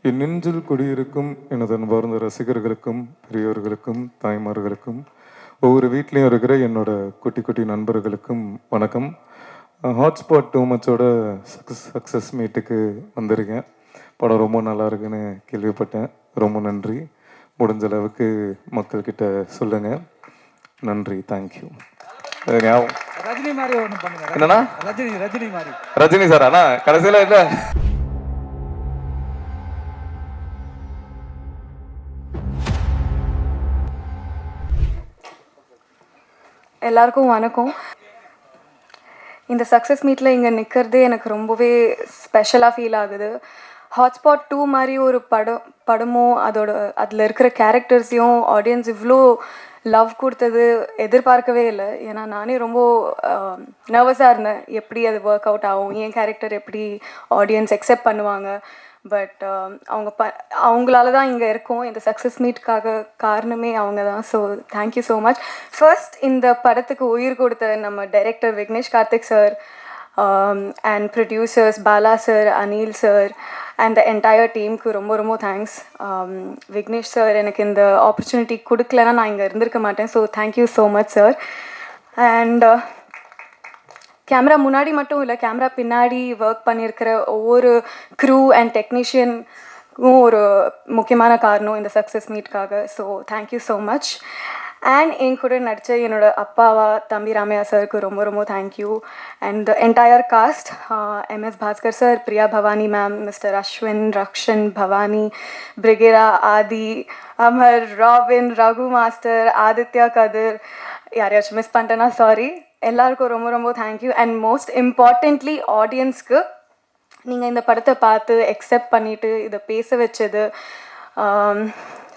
என் நெஞ்சில் குடியிருக்கும் எனது அன்பார்ந்த ரசிகர்களுக்கும் பெரியோர்களுக்கும் தாய்மார்களுக்கும் ஒவ்வொரு வீட்லேயும் இருக்கிற என்னோட குட்டி குட்டி நண்பர்களுக்கும் வணக்கம். ஹாட்ஸ்பாட் டூ மச்சோட சக்ஸஸ் மீட்டுக்கு வந்திருக்கேன். படம் ரொம்ப நல்லா இருக்குன்னு கேள்விப்பட்டேன். ரொம்ப நன்றி. முடிஞ்ச அளவுக்கு மக்கள்கிட்ட சொல்லுங்க. நன்றி, தேங்க்யூ. ரஜினி மாதிரி ஒன்று பண்ணுங்க. என்னன்னா ரஜினி மாதிரி ரஜினி சார் ஆனா கடைசியில் இல்லை. எல்லாருக்கும் வணக்கம். இந்த சக்ஸஸ் மீட்டில் இங்கே நிற்கிறதே எனக்கு ரொம்பவே ஸ்பெஷலாக ஃபீல் ஆகுது. ஹாட்ஸ்பாட் 2 மாதிரி ஒரு படமும் அதில் இருக்கிற கேரக்டர்ஸையும் ஆடியன்ஸ் இவ்வளோ லவ் கொடுத்தது எதிர்பார்க்கவே இல்லை. ஏன்னா நானே ரொம்ப நர்வஸாக இருந்தேன், எப்படி அது ஒர்க் அவுட் ஆகும், என் கேரக்டர் எப்படி ஆடியன்ஸ் அக்செப்ட் பண்ணுவாங்க. பட் அவங்களால தான் இங்கே இருக்கோம். இந்த சக்ஸஸ் மீட்காக காரணமே அவங்க தான். So thank you so much. First இந்த படத்துக்கு உயிர் கொடுத்த நம்ம director Vignesh Karthik sir and producers Bala sir, Anil sir and the entire டீமுக்கு ரொம்ப ரொம்ப தேங்க்ஸ். விக்னேஷ் சார் எனக்கு இந்த ஆப்பர்ச்சுனிட்டி கொடுக்கலன்னா நான் இங்கே இருந்திருக்க மாட்டேன். So thank you so much sir. And camera முன்னாடி மட்டும் இல்லை, கேமரா பின்னாடி ஒர்க் பண்ணியிருக்கிற ஒவ்வொரு க்ரூ அண்ட் டெக்னீஷியனுக்கும் ஒரு முக்கியமான காரணம் இந்த சக்ஸஸ் மீட்காக. So thank you so much. And என் கூட நடித்த என்னோட அப்பாவா தம்பி ராமையா சாருக்கு ரொம்ப ரொம்ப thank you. And entire cast, MS Bhaskar sir, Priya Bhavani ma'am, mister Ashwin, Rakshan, Bhavani, Brigida, Aadhi, Amar, Robin, Raghu master, Aditya, Kathir, யாரையாச்சும் மிஸ் பண்ணிட்டேன்னா சாரி. எல்லாருக்கும் ரொம்ப ரொம்ப தேங்க்யூ. அண்ட் மோஸ்ட் இம்பார்ட்டண்ட்லி ஆடியன்ஸ்க்கு நீங்கள் இந்த படத்தை பார்த்து அக்செப்ட் பண்ணிவிட்டு இதை பேச வச்சது,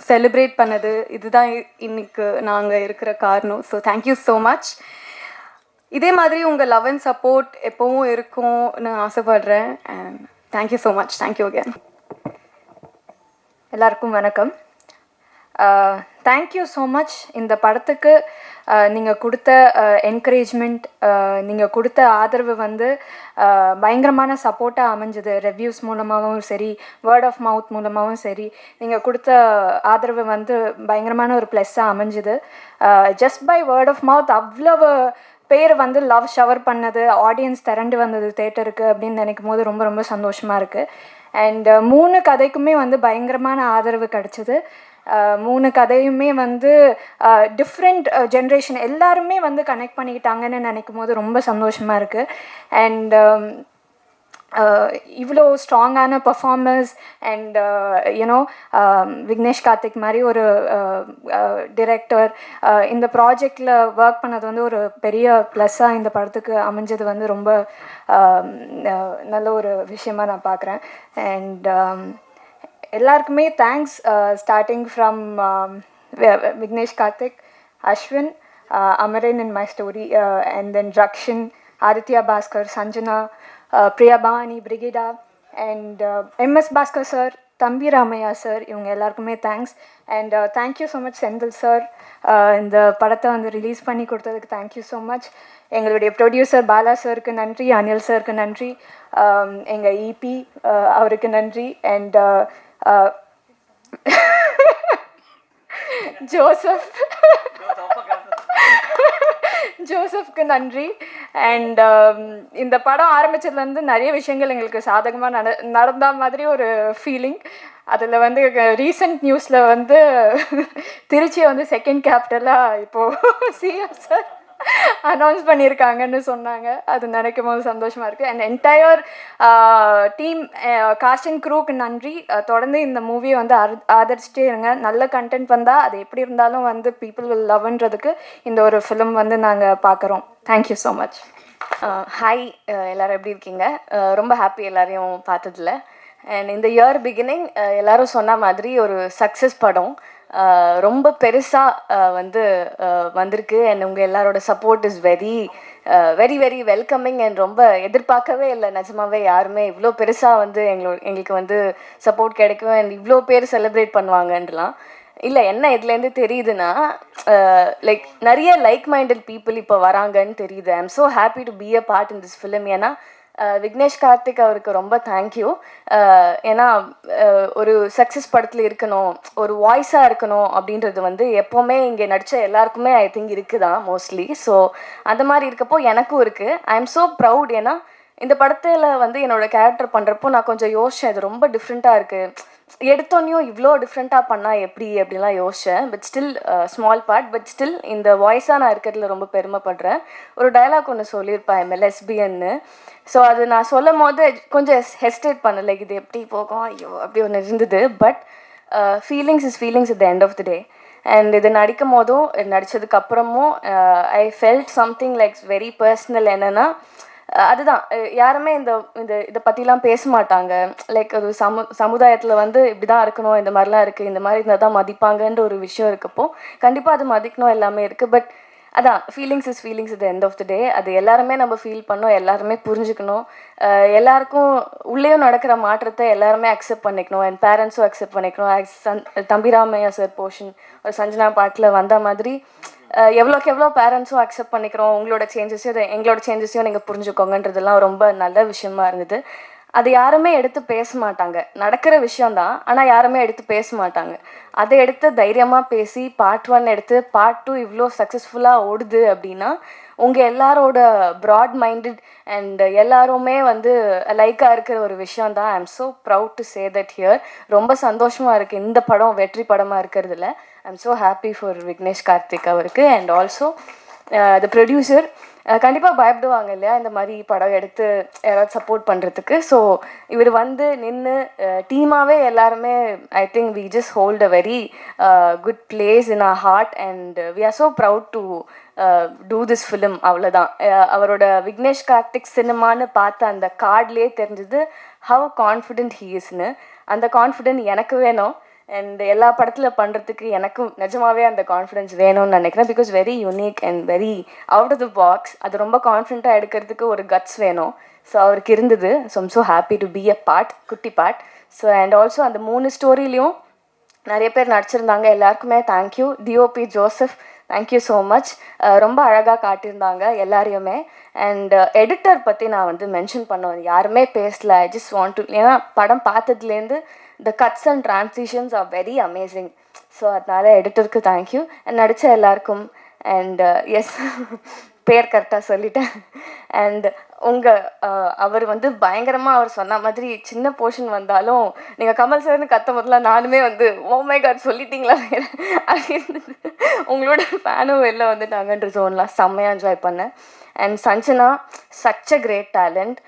செலிப்ரேட் பண்ணது, இதுதான் இன்னைக்கு நாங்கள் இருக்கிற காரணம். So thank you so much. இதே மாதிரி உங்கள் லவ் அண்ட் சப்போர்ட் எப்போவும் இருக்கும்னு ஆசைப்படுறேன். And thank you so much. Thank you again. எல்லாருக்கும் வணக்கம். Thank you so much. இந்த படத்துக்கு நீங்கள் கொடுத்த என்கரேஜ்மெண்ட், நீங்கள் கொடுத்த ஆதரவு வந்து பயங்கரமான சப்போர்ட்டாக அமைஞ்சது. ரிவ்யூஸ் மூலமாகவும் சரி, வேர்ட் ஆஃப் மவுத் மூலமாகவும் சரி, நீங்கள் கொடுத்த ஆதரவு வந்து பயங்கரமான ஒரு ப்ளஸ்ஸாக அமைஞ்சுது. Just by word of mouth அவ்வளவு பேர் வந்து லவ் ஷவர் பண்ணது, ஆடியன்ஸ் திரண்டு வந்தது தேட்டருக்கு அப்படின்னு நினைக்கும் போது ரொம்ப ரொம்ப சந்தோஷமாக இருக்குது. அண்ட் 3 கதைக்குமே வந்து பயங்கரமான ஆதரவு கிடச்சிது. 3 கதையுமே வந்து டிஃப்ரெண்ட் ஜென்ரேஷன் எல்லாருமே வந்து கனெக்ட் பண்ணிக்கிட்டாங்கன்னு நினைக்கும் போது ரொம்ப சந்தோஷமாக இருக்குது. அண்ட் இவ்வளோ ஸ்ட்ராங்கான performers and you know Vignesh Karthik மாதிரி ஒரு டிரெக்டர் இந்த ப்ராஜெக்டில் ஒர்க் பண்ணது வந்து ஒரு பெரிய ப்ளஸ்ஸாக இந்த படத்துக்கு அமைஞ்சது வந்து ரொம்ப நல்ல ஒரு விஷயமாக நான் பார்க்குறேன். அண்ட் எல்லாருக்குமே thanks, starting from Vignesh Karthik, Ashwin, Amaran in my story, and then Rakshan, Aditya Bhaskar, Sanjana, Priya Bhavani, Brigida, and MS Bhaskar sir, தம்பி ராமையா சார், இவங்க எல்லாருக்குமே thanks. And thank you so much Senthil sir, இந்த படத்தை வந்து ரிலீஸ் பண்ணி கொடுத்ததுக்கு தேங்க்யூ ஸோ மச். எங்களுடைய ப்ரொடியூசர் பாலா சாருக்கு நன்றி, அனில் சாருக்கு நன்றி, எங்கள் EP அவருக்கு நன்றி, அண்ட் ஜோசப்க்கு நன்றி. அண்ட் இந்த படம் ஆரம்பித்ததுலேருந்து நிறைய விஷயங்கள் எங்களுக்கு சாதகமாக நடந்த மாதிரி ஒரு ஃபீலிங். அதில் வந்து ரீசெண்ட் நியூஸில் வந்து திருச்சியை வந்து செகண்ட் கேபிட்டலாக இப்போது CM சார் அனௌன்ஸ் பண்ணியிருக்காங்கன்னு சொன்னாங்க. அது நினைக்கும் போது சந்தோஷமாக இருக்குது. And entire team, cast and க்ரூக்கு நன்றி. தொடர்ந்து இந்த மூவியை வந்து ஆதரிச்சிட்டே இருங்க. நல்ல கண்டென்ட் வந்தால் அது எப்படி இருந்தாலும் வந்து பீப்புள் வில் லவ்ன்றதுக்கு இந்த ஒரு ஃபிலிம் வந்து நாங்கள் பார்க்குறோம். Thank you so much. ஹாய், எல்லோரும் எப்படி இருக்கீங்க? ரொம்ப ஹாப்பி எல்லாரையும் பார்த்ததில்ல. அண்ட் இந்த இயர் பிகினிங் எல்லோரும் சொன்ன மாதிரி ஒரு சக்ஸஸ் படம் ரொம்ப பெருசாக வந்து வந்திருக்கு. அண்ட் உங்கள் எல்லாரோட support is very very very welcoming. And ரொம்ப எதிர்பார்க்கவே இல்லை நிஜமாவே யாருமே இவ்வளோ பெருசாக வந்து எங்களுக்கு வந்து சப்போர்ட் கிடைக்கும் அண்ட் இவ்வளோ பேர் செலிப்ரேட் பண்ணுவாங்கன்றலாம் இல்லை. என்ன இதுலேருந்து தெரியுதுன்னா, லைக் நிறைய லைக் மைண்டட் பீப்புள் இப்போ வராங்கன்னு தெரியுது. ஐ am so happy to be a part in this film. ஏன்னா விக்னேஷ் கார்த்திக் அவருக்கு ரொம்ப தேங்க்யூ. ஏன்னா ஒரு சக்ஸஸ் படத்தில் இருக்கணும், ஒரு வாய்ஸாக இருக்கணும் அப்படின்றது வந்து எப்போவுமே இங்கே நடித்த எல்லாருக்குமே ஐ திங்க் இருக்குதான் மோஸ்ட்லி. ஸோ அந்த மாதிரி இருக்கப்போ எனக்கும் இருக்குது. ஐ எம் ஸோ ப்ரவுட். ஏன்னா இந்த படத்தில் வந்து என்னோடய கேரக்டர் பண்ணுறப்போ நான் கொஞ்சம் யோசித்தேன், இது ரொம்ப டிஃப்ரெண்ட்டாக இருக்குது, எடுத்தோன்னையும் இவ்வளோ டிஃப்ரெண்ட்டாக பண்ணால் எப்படி அப்படிலாம் யோசித்தேன். But still small part, but still இந்த வாய்ஸாக நான் இருக்கிறதுல ரொம்ப பெருமைப்படுறேன். ஒரு டயலாக் ஒன்று சொல்லியிருப்பேன், எம்எல்எஸ்பின்னு. ஸோ அது நான் சொல்லும் போது கொஞ்சம் ஹெஸ்டேட் பண்ணலை, இது எப்படி போகும் ஐயோ அப்படி ஒன்று இருந்தது. But feelings is feelings at the end of the day. And இது நடிக்கும் போதும் நடித்ததுக்கப்புறமும் I felt something like very personal. என்னென்னா அதுதான், யாருமே இதை பற்றிலாம் பேச மாட்டாங்க. லைக் ஒரு சமுதாயத்தில் வந்து இப்படி தான் இருக்கணும், இந்த மாதிரிலாம் இருக்குது, இந்த மாதிரி இருந்தால் தான் மதிப்பாங்கன்ற ஒரு விஷயம் இருக்கப்போ கண்டிப்பாக அது மதிக்கணும், எல்லாமே இருக்குது. பட் அதான் feelings is feelings at the end of the day. அது எல்லாருமே நம்ம ஃபீல் பண்ணோம், எல்லாருமே புரிஞ்சுக்கணும். எல்லாருக்கும் உள்ளேயும் நடக்கிற மாற்றத்தை எல்லாருமே அக்செப்ட் பண்ணிக்கணும். என் பேரண்ட்ஸும் அக்செப்ட் பண்ணிக்கணும். தம்பிராமையா சார் போர்ஷன் ஒரு சஞ்சனா பாட்டில் வந்த மாதிரி எவ்வளோக்கு எவ்வளோ பேரண்ட்ஸும் அக்செப்ட் பண்ணிக்கிறோம், உங்களோட சேஞ்சஸையும் எங்களோட சேஞ்சஸையும் நீங்கள் புரிஞ்சுக்கோங்கன்றதெல்லாம் ரொம்ப நல்ல விஷயமா இருந்தது. அது யாருமே எடுத்து பேச மாட்டாங்க, நடக்கிற விஷயந்தான், ஆனால் யாருமே எடுத்து பேச மாட்டாங்க. அதை எடுத்து தைரியமாக பேசி பார்ட் 1 எடுத்து பார்ட் 2 இவ்வளோ சக்ஸஸ்ஃபுல்லாக ஓடுது அப்படின்னா உங்கள் எல்லாரோட ப்ராட் மைண்டட் அண்ட் எல்லாருமே வந்து லைக்காக இருக்கிற ஒரு விஷயந்தான். I am so proud to say that here. ரொம்ப சந்தோஷமாக இருக்குது இந்த படம் வெற்றி படமாக இருக்கிறதுல. I am so happy for Vignesh Karthik அவருக்கு. அண்ட் ஆல்சோ த ப்ரொடியூசர் கண்டிப்பாக பயப்படுவாங்க இல்லையா இந்த மாதிரி படம் எடுத்து யாராவது சப்போர்ட் பண்ணுறதுக்கு. ஸோ இவர் வந்து நின்று டீமாகவே எல்லாருமே I think we just hold a very good place in our heart and we are so proud to do this film. அவ்வளோதான். அவரோட விக்னேஷ் கார்த்திக் சினிமான்னு பார்த்த அந்த கார்ட்லேயே தெரிஞ்சது ஹவ் கான்ஃபிடென்ட் ஹீ இஸ்னு. அந்த கான்ஃபிடென்ட் எனக்கு வேணும். அண்ட் எல்லா படத்தில் பண்ணுறதுக்கு எனக்கும் நிஜமாகவே அந்த கான்ஃபிடென்ஸ் வேணும்னு நினைக்கிறேன். Because very unique and very out of the box. அது ரொம்ப கான்ஃபிடென்ட்டாக எடுக்கிறதுக்கு ஒரு கட்ஸ் வேணும். ஸோ அவருக்கு இருந்தது. So I'm so happy to be a part, குட்டி பார்ட். ஸோ அண்ட் ஆல்சோ அந்த 3 ஸ்டோரிலையும் நிறைய பேர் நடிச்சிருந்தாங்க. எல்லாருக்குமே thank you. DOP Joseph, thank you so much. ரொம்ப அழகாக காட்டியிருந்தாங்க எல்லாரையுமே. அண்ட் எடிட்டர் பற்றி நான் வந்து மென்ஷன் பண்ணுவேன், யாருமே பேசல. ஐ ஜஸ்ட் வாண்ட் டு, ஏன்னா படம் பார்த்ததுலேருந்து the cuts and transitions are very amazing. So அதனால் எடிட்டருக்கு தேங்க்யூ. நடித்த எல்லாருக்கும். அண்ட் எஸ் பேர் கரெக்டாக சொல்லிட்டேன். அண்ட் அவர் வந்து பயங்கரமாக அவர் சொன்ன மாதிரி சின்ன போர்ஷன் வந்தாலும் நீங்கள் கமல் சார்னு கத்த முதல்ல நானுமே வந்து ஓ மை காட் சொல்லிட்டீங்களா அது இருந்தது. உங்களோட ஃபேனும் வெளில வந்துட்டாங்கன்ற ஜோன்லாம் செம்மையாக என்ஜாய் பண்ணேன். And Sanjana such a great talent.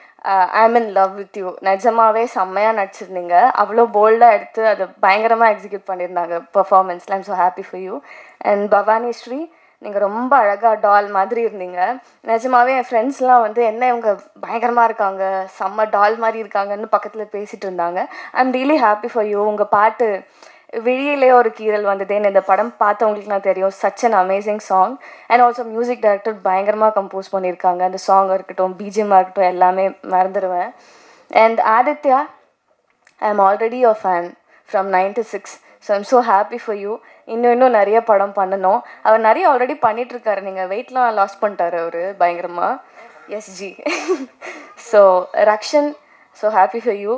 I am in love with you. நிஜமாவே செம்மையாக நடிச்சிருந்தீங்க. அவ்வளோ போல்டாக எடுத்து அதை பயங்கரமாக எக்ஸிக்யூட் பண்ணியிருந்தாங்க பர்ஃபார்மன்ஸில். I'm so happy for you. And Bhavani Sri, நீங்கள் ரொம்ப அழகாக டால் மாதிரி இருந்தீங்க. நிஜமாவே என் ஃப்ரெண்ட்ஸ்லாம் வந்து என்ன இவங்க பயங்கரமாக இருக்காங்க, செம்ம டால் மாதிரி இருக்காங்கன்னு பக்கத்தில் பேசிகிட்டு இருந்தாங்க. I am really happy for you. உங்கள் பாட்டு விழியிலே ஒரு கீரல் வந்ததேன்னு இந்த படம் பார்த்தவங்களுக்கு நான் தெரியும். Such an amazing song. And also music director பயங்கரமாக கம்போஸ் பண்ணியிருக்காங்க. அந்த சாங்காக இருக்கட்டும், பிஜிஎம்மாக இருக்கட்டும், எல்லாமே மறந்துடுவேன். And Aditya, I am already your fan from 96. So I'm so happy for you. இன்னும் நிறைய படம் பண்ணணும். அவர் நிறைய ஆல்ரெடி பண்ணிகிட்ருக்காரு. நீங்கள் வெயிட்லாம் லாஸ் பண்ணிட்டாரு அவர் பயங்கரமாக. SG. So Rakshan, so happy for you.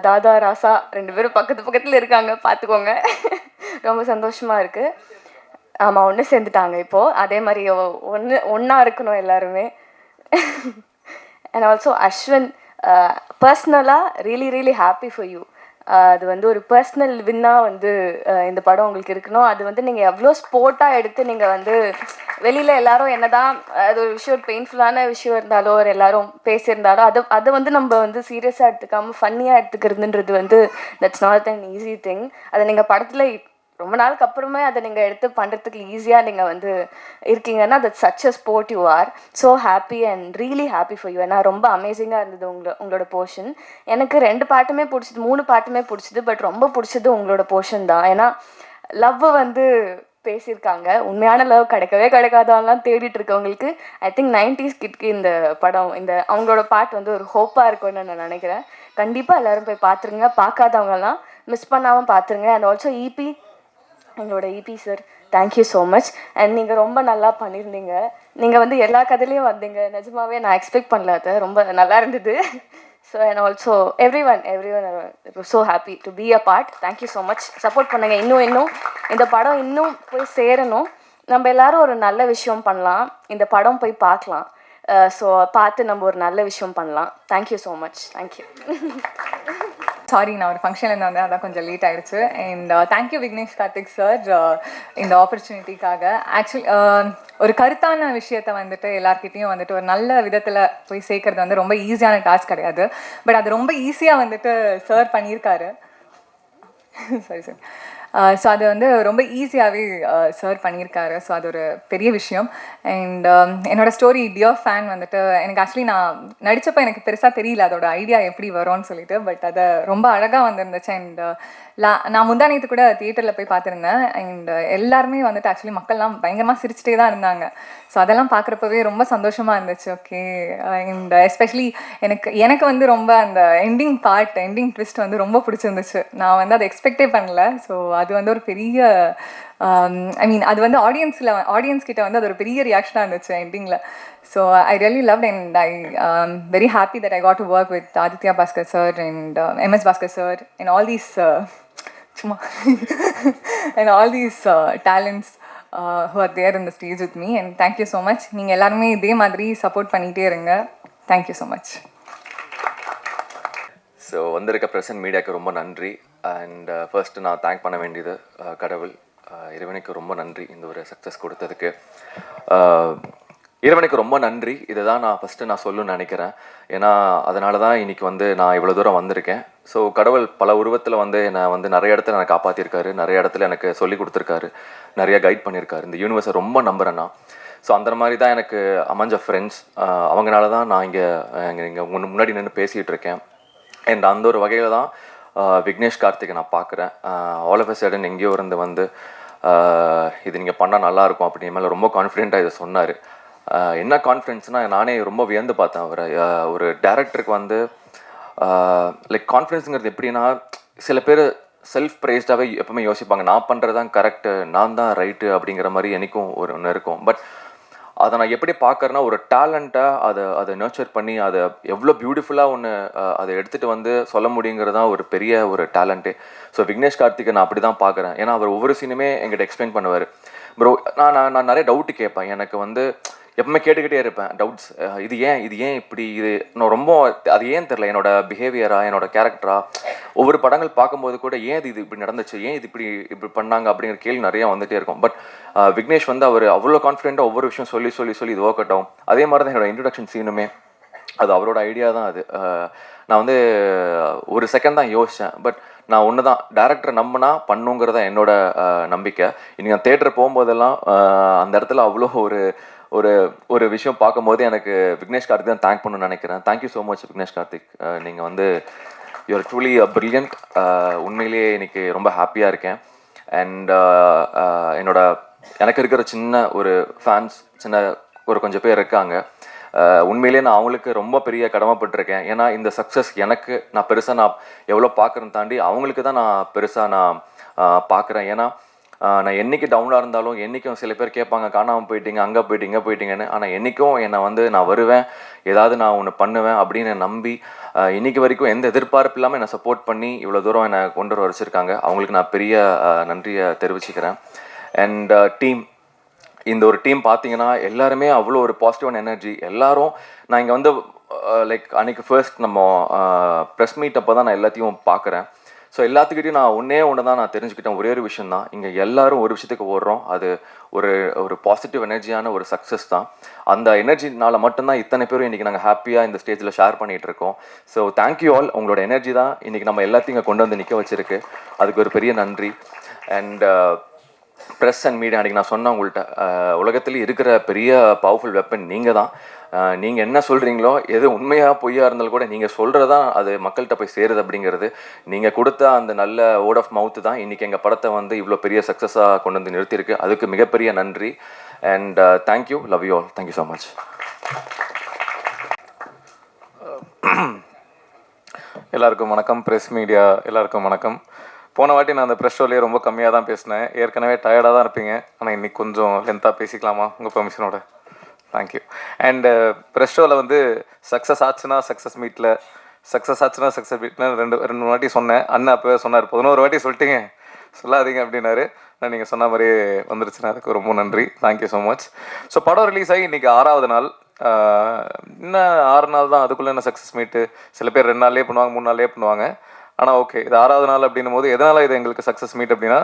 தாதா ராசா 2 பேரும் பக்கத்தில் இருக்காங்க, பார்த்துக்கோங்க. ரொம்ப சந்தோஷமாக இருக்குது. ஆமாம், ஒன்று சேர்ந்துட்டாங்க இப்போது. அதே மாதிரி ஒன்றா இருக்கணும் எல்லாருமே. அண்ட் ஆல்சோ அஸ்வின், பர்ஸ்னலாக really really happy for you. அது வந்து ஒரு பர்சனல் வின்னாக வந்து இந்த படம் உங்களுக்கு இருக்கணும். அது வந்து நீங்கள் எவ்வளோ ஸ்போர்ட்டாக எடுத்து நீங்கள் வந்து வெளியில் எல்லாரும் என்ன தான் அது ஒரு விஷயம் பெயின்ஃபுல்லான விஷயம் இருந்தாலோ ஒரு எல்லாரும் பேசியிருந்தாலோ அதை வந்து நம்ம வந்து சீரியஸாக எடுத்துக்காமல் ஃபன்னியாக எடுத்துக்கிறதுன்றது வந்து that's not an easy thing. அதை நீங்கள் படத்தில் ரொம்ப நாளுக்கு அப்புறமே அதை நீங்கள் எடுத்து பண்ணுறதுக்கு ஈஸியாக நீங்கள் வந்து இருக்கீங்கன்னா that such a sport you are. So happy and really happy for you. ஏன்னா ரொம்ப அமேசிங்காக இருந்தது உங்களோட போர்ஷன். எனக்கு 2 பாட்டுமே பிடிச்சது, 3 பாட்டுமே பிடிச்சது. பட் ரொம்ப பிடிச்சது உங்களோட போர்ஷன் தான். ஏன்னா லவ் வந்து பேசியிருக்காங்க. உண்மையான லவ் கிடைக்காதவங்களாம் தேடிட்டு இருக்கவங்களுக்கு ஐ திங்க் 90s கிட்க்கு இந்த படம், இந்த அவங்களோட பாட்டு வந்து ஒரு ஹோப்பாக இருக்கும்னு நான் நினைக்கிறேன். கண்டிப்பாக எல்லோரும் போய் பார்த்துருங்க. பார்க்காதவங்கலாம் மிஸ் பண்ணாமல் பார்த்துருங்க. அண்ட் ஆல்சோ இபி, எங்களோட EB sir, thank you so much. And நீங்கள் ரொம்ப நல்லா பண்ணியிருந்தீங்க. நீங்கள் வந்து எல்லா கதையிலையும் வந்தீங்க, நிஜமாவே நான் எக்ஸ்பெக்ட் பண்ணல, அது ரொம்ப நல்லா இருந்தது. So and also every one so happy to be a part. Thank you so much. Support பண்ணுங்கள். இன்னும் இந்த படம் இன்னும் போய் சேரணும். நம்ம எல்லாரும் ஒரு நல்ல விஷயம் பண்ணலாம், இந்த படம் போய் பார்க்கலாம். ஸோ பார்த்து நம்ம ஒரு நல்ல விஷயம் பண்ணலாம். Thank you so much. Thank you. Sorry, நான் ஒரு ஃபங்க்ஷன்லேருந்து வந்தேன், அதான் கொஞ்சம் லேட் ஆகிடுச்சு. And thank you Vignesh Karthik sir இந்த ஆப்பர்ச்சுனிட்டிக்காக. ஆக்சுவலி ஒரு கருத்தான விஷயத்தை வந்துட்டு எல்லார்கிட்டையும் வந்துட்டு ஒரு நல்ல விதத்தில் போய் சேர்க்கறது வந்து ரொம்ப ஈஸியான டாஸ்க் கிடையாது. பட் அது ரொம்ப ஈஸியாக வந்துட்டு சார் பண்ணியிருக்காரு. சரி சார். ஸோ அது வந்து ரொம்ப ஈஸியாகவே சார் பண்ணியிருக்காரு. ஸோ அது ஒரு பெரிய விஷயம். அண்ட் என்னோடய ஸ்டோரி டியர் ஃபேன் வந்துட்டு எனக்கு ஆக்சுவலி நான் நடித்தப்போ எனக்கு பெருசாக தெரியல அதோட ஐடியா எப்படி வரும்னு சொல்லிட்டு. பட் அதை ரொம்ப அழகாக வந்துருந்துச்சு. அண்ட் நான் முந்தானத்து கூட தியேட்டரில் போய் பார்த்துருந்தேன். அண்ட் எல்லாருமே வந்துட்டு ஆக்சுவலி மக்கள்லாம் பயங்கரமாக சிரிச்சிட்டே தான் இருந்தாங்க. ஸோ அதெல்லாம் பார்க்குறப்பவே ரொம்ப சந்தோஷமாக இருந்துச்சு. ஓகே. அண்ட் எஸ்பெஷலி எனக்கு வந்து ரொம்ப அந்த எண்டிங் ட்விஸ்ட் வந்து ரொம்ப பிடிச்சிருந்துச்சு. நான் வந்து அதை எக்ஸ்பெக்டே பண்ணல. ஸோ அது வந்து ஒரு பெரிய ஐ மீன் அது வந்து ஆடியன்ஸ் கிட்ட வந்து அது ஒரு பெரிய ரியாக்ஷனாக இருந்துச்சு எண்டிங்கில். So I really loved and I very happy that I got to work with Aditya Bhaskar sir and MS Bhaskar sir and all these சும்மா and all these talents who are there in the stage with me. And thank you so much. நீங்கள் எல்லாருமே இதே மாதிரி support பண்ணிகிட்டே இருங்க. Thank you so much. So வந்திருக்க present மீடியாவுக்கு ரொம்ப நன்றி. அண்ட் ஃபர்ஸ்ட்டு நான் தேங்க் பண்ண வேண்டியது கடவுள் இறைவனுக்கு ரொம்ப நன்றி இந்த ஒரு சக்ஸஸ் கொடுத்ததுக்கு. இறைவனுக்கு ரொம்ப நன்றி. இதை தான் நான் ஃபஸ்ட்டு சொல்லணும்னு நினைக்கிறேன். ஏன்னா அதனால தான் இன்றைக்கி வந்து நான் இவ்வளோ தூரம் வந்திருக்கேன். ஸோ கடவுள் பல உருவத்தில் வந்து என்னை வந்து நிறைய இடத்துல எனக்கு காப்பாற்றிருக்காரு, நிறைய இடத்துல எனக்கு சொல்லி கொடுத்துருக்காரு, நிறைய கைட் பண்ணியிருக்காரு. இந்த யூனிவர்ஸை ரொம்ப நம்புகிறேன் நான். ஸோ அந்த மாதிரி தான் எனக்கு அமைஞ்ச ஃப்ரெண்ட்ஸ், அவங்களால தான் நான் இங்கே முன்னாடி நின்று பேசிகிட்டு இருக்கேன். அண்ட் அந்த ஒரு வகையில் தான் விக்னேஷ் கார்த்திகை நான் பார்க்குறேன். ஆல் ஆஃப் அ சடன் எங்கேயோ இருந்து வந்து இது நீங்கள் பண்ணால் நல்லாயிருக்கும் அப்படின்னு மேலே ரொம்ப கான்ஃபிடென்ட்டாக இதை சொன்னார். என்ன கான்ஃபிடென்ஸ்னால் நானே ரொம்ப வியந்து பார்த்தேன் அவரை. ஒரு டேரக்டருக்கு வந்து லைக் கான்ஃபிடென்ஸுங்கிறது எப்படின்னா, சில பேர் செல்ஃப் ப்ரைஸ்டாகவே எப்பவுமே யோசிப்பாங்க, நான் பண்ணுறது தான் கரெக்டு, நான் தான் ரைட்டு அப்படிங்கிற மாதிரி எனக்கும் ஒன்று இருக்கும். பட் அதை நான் எப்படி பார்க்குறேன்னா, ஒரு டேலண்ட்டாக அதை நர்ச்சர் பண்ணி அதை எவ்வளோ பியூட்டிஃபுல்லாக அதை எடுத்துகிட்டு வந்து சொல்ல முடியுங்கிறது தான் ஒரு பெரிய ஒரு டேலண்ட்டு. ஸோ விக்னேஷ் கார்த்திகை நான் அப்படி தான் பார்க்குறேன். ஏன்னா அவர் ஒவ்வொரு சீனுமே எங்கிட்ட எக்ஸ்பிளைன் பண்ணுவார். ப்ரோ நான் நிறைய டவுட்டு கேட்பேன். எனக்கு வந்து எப்பவுமே கேட்டுக்கிட்டே இருப்பேன் டவுட்ஸ். இது ஏன் இப்படி, இது நான் ரொம்ப அது ஏன் தெரில, என்னோட பிஹேவியரா, என்னோட கேரக்டரா, ஒவ்வொரு படங்கள் பார்க்கும்போது கூட ஏன் இது இப்படி நடந்துச்சு, ஏன் இது இப்படி பண்ணாங்க அப்படிங்கிற கேள்வி நிறையா வந்துகிட்டே இருக்கும். பட் விக்னேஷ் வந்து அவர் அவ்வளோ கான்ஃபிடென்ட்டாக ஒவ்வொரு விஷயம் சொல்லி இது ஒர்க் அவுட் ஆகும். அதே மாதிரி தான் என்னோட இன்ட்ரடக்ஷன் சீனுமே அது அவரோட ஐடியா தான். அது நான் வந்து ஒரு செகண்ட் தான் யோசித்தேன். பட் நான் ஒன்று தான், டேரக்டரை நம்பினா பண்ணுங்கிறதா என்னோட நம்பிக்கை. இன்றைக்கி நான் தேட்டர் போகும்போதெல்லாம் அந்த இடத்துல அவ்வளோ ஒரு விஷயம் பார்க்கும்போது எனக்கு விக்னேஷ் கார்த்திக் தான் தேங்க் பண்ணணும்னு நினைக்கிறேன். Thank you so much Vignesh Karthik. நீங்கள் வந்து யூஆர் ட்ரூலி பிரில்லியன்ட். உண்மையிலேயே இன்னைக்கு ரொம்ப ஹாப்பியாக இருக்கேன். அண்ட் எனக்கு இருக்கிற சின்ன ஒரு ஃபேன்ஸ், கொஞ்சம் பேர் இருக்காங்க. உண்மையிலேயே நான் அவங்களுக்கு ரொம்ப பெரிய கடமைப்பட்டிருக்கேன். ஏன்னா இந்த சக்ஸஸ் நான் பெருசாக எவ்வளோ பார்க்குறேன்னு தாண்டி அவங்களுக்கு தான் நான் பெருசாக பார்க்குறேன். ஏன்னா நான் என்றைக்கு டவுனாக இருந்தாலும், என்றைக்கும் சில பேர் கேட்பாங்க, காணாமல் போயிட்டீங்க, அங்கே போயிட்டீங்க போயிட்டீங்கன்னு. ஆனால் என்றைக்கும் என்னை வந்து நான் வருவேன், ஏதாவது நான் ஒன்று பண்ணுவேன் அப்படின்னு நம்பி இன்றைக்கி வரைக்கும் எந்த எதிர்பார்ப்பு இல்லாமல் என்னை சப்போர்ட் பண்ணி இவ்வளோ தூரம் என்னை கொண்டு வர வச்சுருக்காங்க. அவங்களுக்கு நான் பெரிய நன்றியை தெரிவிச்சுக்கிறேன். அண்ட் இந்த ஒரு டீம் பார்த்தீங்கன்னா எல்லாருமே அவ்வளோ ஒரு பாசிட்டிவான எனர்ஜி. எல்லாரும் நான் இங்கே வந்து லைக் அன்றைக்கி ஃபர்ஸ்ட் நம்ம ப்ரெஸ் மீட் அப்போ தான் நான் எல்லாத்தையும் பார்க்குறேன். ஸோ எல்லாத்துக்கிட்டையும் நான் ஒன்று தான் நான் தெரிஞ்சுக்கிட்டேன். ஒரே ஒரு விஷயம் தான், இங்கே எல்லாரும் ஒரு விஷயத்துக்கு ஓடுறோம். அது ஒரு பாசிட்டிவ் எனர்ஜியான ஒரு சக்ஸஸ் தான். அந்த எனர்ஜினால மட்டும்தான் இத்தனை பேரும் இன்றைக்கி நாங்கள் ஹாப்பியாக இந்த ஸ்டேஜில் ஷேர் பண்ணிகிட்டு இருக்கோம். So thank you all. உங்களோட எனர்ஜி தான் இன்றைக்கி நம்ம எல்லாத்தையும் இங்கே கொண்டு வந்து நிற்க வச்சுருக்கு. அதுக்கு ஒரு பெரிய நன்றி. அண்ட் ப்ரெஸ் அண்ட் மீடியா, அன்றைக்கி நான் சொன்னேன் உங்கள்கிட்ட, உலகத்தில் இருக்கிற பெரிய பவர்ஃபுல் வெப்பன் நீங்கள் தான். நீங்கள் என்ன சொல்கிறீங்களோ, எது உண்மையாக பொய்யா இருந்தாலும் கூட நீங்கள் சொல்கிறதான் அது மக்கள்கிட்ட போய் சேருது. அப்படிங்கிறது நீங்கள் கொடுத்த அந்த நல்ல வேர்ட் ஆஃப் மவுத்து தான் இன்றைக்கி எங்கள் படத்தை வந்து இவ்வளோ பெரிய சக்ஸஸாக கொண்டு வந்து நிறுத்தியிருக்கு. அதுக்கு மிகப்பெரிய நன்றி. And thank you, love you all. Thank you so much. எல்லாருக்கும் வணக்கம். ப்ரெஸ் மீடியா எல்லாருக்கும் வணக்கம். போன வாட்டி நான் அந்த ப்ரெஸ் ஷோலேயே ரொம்ப கம்மியாக தான் பேசினேன். ஏற்கனவே டயர்டாக தான் இருப்பீங்க. ஆனால் இன்றைக்கி கொஞ்சம் லென்த்தாக பேசிக்கலாமா உங்கள் பெர்மிஷனோட? தேங்க்யூ. அண்ட் ப்ரெஷ் ஷோவில் வந்து சக்ஸஸ் ஆச்சுன்னா சக்ஸஸ் மீட்டில் ரெண்டு வாட்டி சொன்னேன். அண்ணன் அப்போவே சொன்னார், 11 வாட்டி சொல்லிட்டீங்க, சொல்லாதீங்க அப்படின்னாரு. நான் நீங்கள் சொன்ன மாதிரியே வந்துருச்சுன்னா அதுக்கு ரொம்ப நன்றி. Thank you so much. ஸோ படம் ரிலீஸ் ஆகி இன்றைக்கி 6வது நாள். இன்னும் 6 நாள் தான், அதுக்குள்ளே என்ன சக்ஸஸ் மீட்டு? சில பேர் 2 நாள்லேயே பண்ணுவாங்க, 3 நாள்லேயே பண்ணுவாங்க. ஆனால் ஓகே, இது 6வது நாள் அப்படின்னும் போது எதனால் இது எங்களுக்கு சக்ஸஸ் மீட் அப்படின்னா,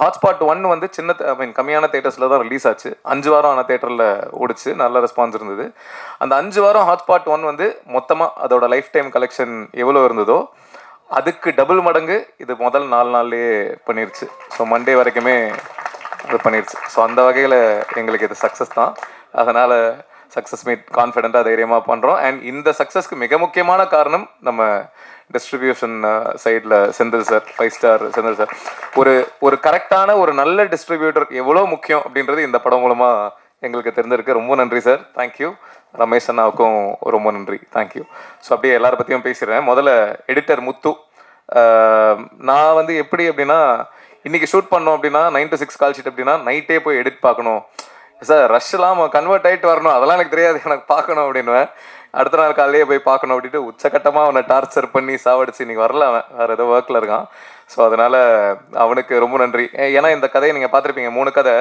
ஹாட்ஸ்பாட் 1 வந்து கம்மியான தேட்டர்ஸில் தான் ரிலீஸ் ஆச்சு. 5 வாரம் ஆன தேட்டரில் ஓடிச்சு, நல்ல ரெஸ்பான்ஸ் இருந்தது. அந்த 5 வாரம் ஹாட்ஸ்பாட் 1 வந்து மொத்தமாக அதோட லைஃப் டைம் கலெக்ஷன் எவ்வளோ இருந்ததோ அதுக்கு டபுள் மடங்கு இது முதல் 4 நாள்லேயே பண்ணிருச்சு. ஸோ மண்டே வரைக்குமே அது பண்ணிருச்சு. ஸோ அந்த வகையில் எங்களுக்கு இது சக்ஸஸ் தான். அதனால் சக்ஸஸ் மீட் கான்ஃபிடென்ட்டாக தைரியமாக பண்ணுறோம். அண்ட் இந்த சக்ஸஸ்க்கு மிக முக்கியமான காரணம் நம்ம டிஸ்ட்ரிபியூஷன் சைடில் Senthil sir, 5 star Senthil sir. ஒரு கரெக்டான ஒரு நல்ல டிஸ்ட்ரிபியூட்டர் எவ்வளோ முக்கியம் அப்படின்றது இந்த படம் மூலமாக எங்களுக்கு தெரிஞ்சிருக்கு. ரொம்ப நன்றி சார், தேங்க்யூ. ரமேஷ் அண்ணாவுக்கும் ரொம்ப நன்றி, தேங்க்யூ. ஸோ அப்படியே எல்லாரை பற்றியும் பேசிடுறேன். முதல்ல எடிட்டர் முத்து. நான் வந்து எப்படி அப்படின்னா, இன்றைக்கி ஷூட் பண்ணோம் அப்படின்னா 9 to 6 கால் ஷீட் அப்படின்னா நைட்டே போய் எடிட் பார்க்கணும் சார், ரஷ்லாம் கன்வெர்ட் ஆகிட்டு வரணும், அதெல்லாம் எனக்கு தெரியாது, எனக்கு பார்க்கணும் அப்படின்னுவேன். அடுத்த நாள் காலையிலேயே போய் பார்க்கணும் அப்படின்ட்டு உச்சக்கட்டமாக அவனை டார்ச்சர் பண்ணி சாவடிச்சு இன்றைக்கி வரல, அவன் வேறு ஏதோ ஒர்க்கில் இருக்கான். ஸோ அதனால் அவனுக்கு ரொம்ப நன்றி. ஏன்னா இந்த கதையை நீங்கள் பார்த்துருப்பீங்க, 3 கதை.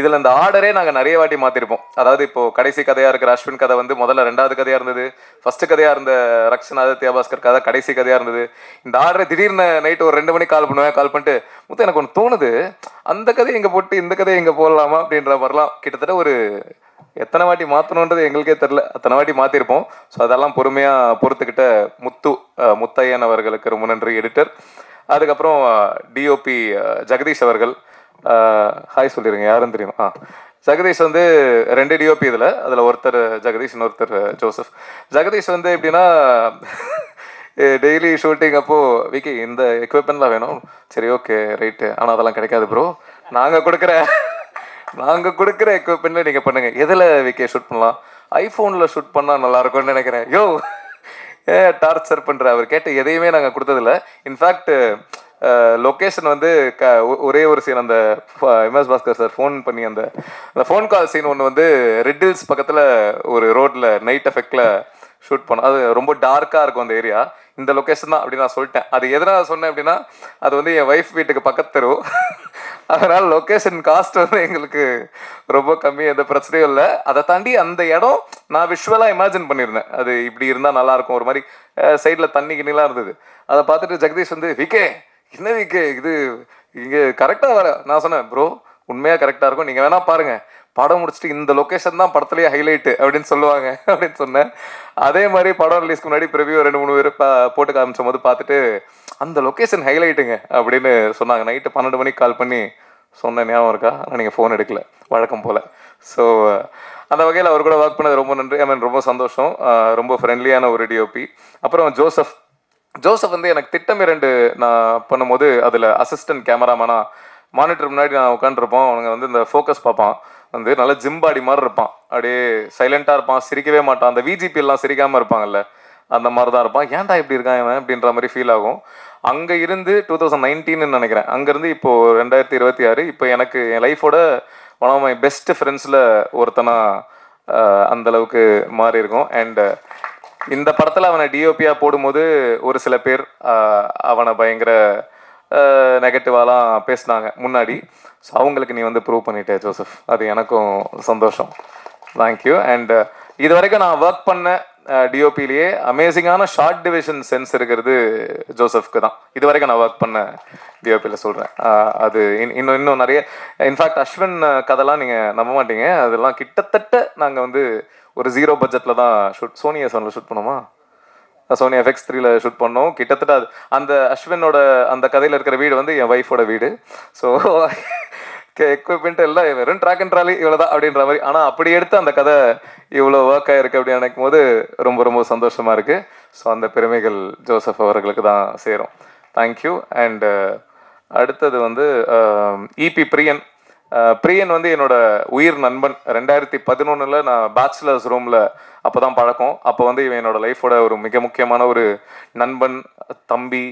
இதில் இந்த ஆர்டரே நாங்கள் நிறைய வாட்டி மாற்றிருப்போம். அதாவது இப்போது கடைசி கதையாக இருக்கிற அஸ்வின் கதை வந்து முதல்ல 2வது கதையாக இருந்தது. ஃபஸ்ட்டு கதையாக இருந்த ரக்ஷன் தியாபாஸ்கர் கதை கடைசி கதையாக இருந்தது. இந்த ஆர்டரை திடீர்னு நைட்டு ஒரு 2 மணிக்கு கால் பண்ணுவேன். கால் பண்ணிட்டு, முத்து எனக்கு ஒன்று தோணுது, அந்த கதையை இங்கே போட்டு இந்த கதையை இங்கே போடலாமா அப்படின்ற மாதிரிலாம் கிட்டத்தட்ட ஒரு எத்தனை வாட்டி மாற்றணுன்றது எங்களுக்கே தெரில, அத்தனை வாட்டி மாற்றிருப்போம். ஸோ அதெல்லாம் பொறுமையாக பொறுத்துக்கிட்ட முத்தையன் அவர்களுக்கு ரொம்ப நன்றி, எடிட்டர். அதுக்கப்புறம் டிஓபி ஜெகதீஷ் அவர்கள், ஹாய் சொல்லிடுங்க, யாருன்னு தெரியும். ஜெகதீஷ் வந்து 2 டிஓபி இதில், அதில் ஒருத்தர் ஜெகதீஷ், இன்னொருத்தர் ஜோசப். ஜெகதீஷ் வந்து எப்படின்னா, டெய்லி ஷூட்டிங் அப்போது விக்கி இந்த எக்யூப்மெண்ட்லாம் வேணும், சரி ஓகே ரைட்டு, ஆனால் அதெல்லாம் கிடைக்காது ப்ரோ, நாங்கள் கொடுக்குற எக்யூப்மெண்ட்டில் நீங்கள் பண்ணுங்கள். எதில் விக்கி ஷூட் பண்ணலாம்? ஐஃபோனில் ஷூட் பண்ணால் நல்லாயிருக்கும்னு நினைக்கிறேன். யோ டார்ச்சர் பண்ணுற. அவர் கேட்ட எதையுமே நாங்கள் கொடுத்ததில்ல. இன்ஃபேக்ட் லொக்கேஷன் வந்து ஒரே ஒரு சீன், அந்த எம்எஸ் பாஸ்கர் சார் ஃபோன் பண்ணி அந்த ஃபோன் கால் சீன் ஒன்று வந்து ரெட் ஹில்ஸ் பக்கத்தில் ஒரு ரோட்டில் நைட் எஃபெக்டில் ஷூட் பண்ணோம். அது ரொம்ப டார்க்காக இருக்கும் அந்த ஏரியா. இந்த லொக்கேஷன் தான் அப்படின்னு நான் சொல்லிட்டேன். அது எதனால் சொன்னேன் அப்படின்னா, அது வந்து என் ஒய்ஃப் வீட்டுக்கு பக்கத்து தெரு. அதனால் லொக்கேஷன் காஸ்ட் வந்து எங்களுக்கு ரொம்ப கம்மி, எந்த பிரச்சனையும் இல்லை. அதை தாண்டி அந்த இடம் நான் விஷுவலாக இமேஜின் பண்ணியிருந்தேன், அது இப்படி இருந்தால் நல்லாயிருக்கும். ஒரு மாதிரி சைடில் தண்ணி கிண்ணிலாம் இருந்தது. அதை பார்த்துட்டு ஜெகதீஷ் வந்து, விக்கே என்ன விக்கே இது இங்கே கரெக்டாக வர. நான் சொன்னேன், ப்ரோ உண்மையாக கரெக்டாக இருக்கும், நீங்கள் வேணால் பாருங்கள், படம் முடிச்சுட்டு இந்த லொக்கேஷன் தான் படத்துலேயே ஹைலைட்டு அப்படின்னு சொல்லுவாங்க அப்படின்னு சொன்னேன். அதே மாதிரி படம் ரிலீஸ்க்கு முன்னாடி ப்ரிவியூ 2-3 பேர் போட்டு காமிச்சும் போது பார்த்துட்டு, அந்த லொக்கேஷன் ஹைலைட்டுங்க அப்படின்னு சொன்னாங்க. நைட்டு 12 மணிக்கு கால் பண்ணி சொன்ன ஞாபகம் இருக்கா? ஆனால் நீங்கள் ஃபோன் எடுக்கல வழக்கம் போல். ஸோ அந்த வகையில் அவர் கூட ஒர்க் பண்ணது ரொம்ப நன்றி. ரொம்ப சந்தோஷம். ரொம்ப ஃப்ரெண்ட்லியான ஒரு டிஓபி. அப்புறம் ஜோசப் வந்து எனக்கு திட்டம் 2 நான் பண்ணும்போது அதில் அசிஸ்டன்ட் கேமராமேனா மானிட்டர் முன்னாடி நான் உட்காந்துருப்போம். அவனுங்க வந்து இந்த ஃபோக்கஸ் பார்ப்பான், வந்து நல்ல ஜிம்பாடி மாதிரி இருப்பான், அப்படியே சைலண்ட்டாக இருப்பான், சிரிக்கவே மாட்டான். அந்த விஜிபி எல்லாம் சிரிக்காமல் இருப்பாங்கல்ல, அந்த மாதிரி தான் இருப்பான். ஏன்டா இப்படி இருக்கான் இவன் அப்படின்ற மாதிரி ஃபீல் ஆகும். அங்கே இருந்து 2019 நினைக்கிறேன், அங்கேருந்து இப்போது 2026, இப்போ எனக்கு என் லைஃபோட ஒன் ஆஃப் மை பெஸ்ட் ஃப்ரெண்ட்ஸில் ஒருத்தனாக அந்தளவுக்கு மாறி இருக்கும். அண்ட் இந்த படத்தில் அவனை டிஓபியாக போடும்போது ஒரு சில பேர் அவனை பயங்கர நெகட்டிவாலாம் பேசினாங்க முன்னாடி. ஸோ அவங்களுக்கு நீ வந்து ப்ரூவ் பண்ணிட்டே ஜோசப், அது எனக்கும் சந்தோஷம், தேங்க்யூ. அண்ட் இது வரைக்கும் நான் ஒர்க் பண்ண டிஓபிலேயே அமேசிங்கான ஷார்ட் டிவிஷன் சென்ஸ் இருக்கிறது ஜோசப்க்கு தான். இது வரைக்கும் நான் ஒர்க் பண்ண டிஓபியில் சொல்கிறேன். அது இன்னும் நிறைய, இன்ஃபேக்ட் அஸ்வின் கதைலாம் நீங்கள் நம்ப மாட்டீங்க, அதெல்லாம் கிட்டத்தட்ட நாங்கள் வந்து ஒரு 0 பட்ஜெட்டில் தான் சோனி எஸ்1ல ஷூட் பண்ணோமா, சோனி FX3ல ஷூட் பண்ணோம். கிட்டத்தட்ட அது அந்த அஸ்வினோட அந்த கதையில் இருக்கிற வீடு வந்து என் ஒய்ஃபோட வீடு. ஸோ எக்யூப்மெண்ட் எல்லாம் வெறும் ட்ராக் அண்ட் ட்ராலி இவ்வளோ தான் அப்படின்ற மாதிரி. ஆனால் அப்படி எடுத்து அந்த கதை இவ்வளோ ஒர்க் ஆகிருக்கு அப்படின்னு நினைக்கும் போது ரொம்ப சந்தோஷமாக இருக்குது. ஸோ அந்த பெருமைகள் ஜோசப் அவர்களுக்கு தான் சேரும், தேங்க்யூ. அண்டு அடுத்தது வந்து இபி பிரியன் வந்து என்னோட உயிர் நண்பன். 2011 நான் பேச்சுலர்ஸ் ரூமில் அப்போ தான் பழக்கம். அப்போ வந்து இவன் என்னோட லைஃபோட ஒரு மிக முக்கியமான ஒரு நண்பன், தம்பி,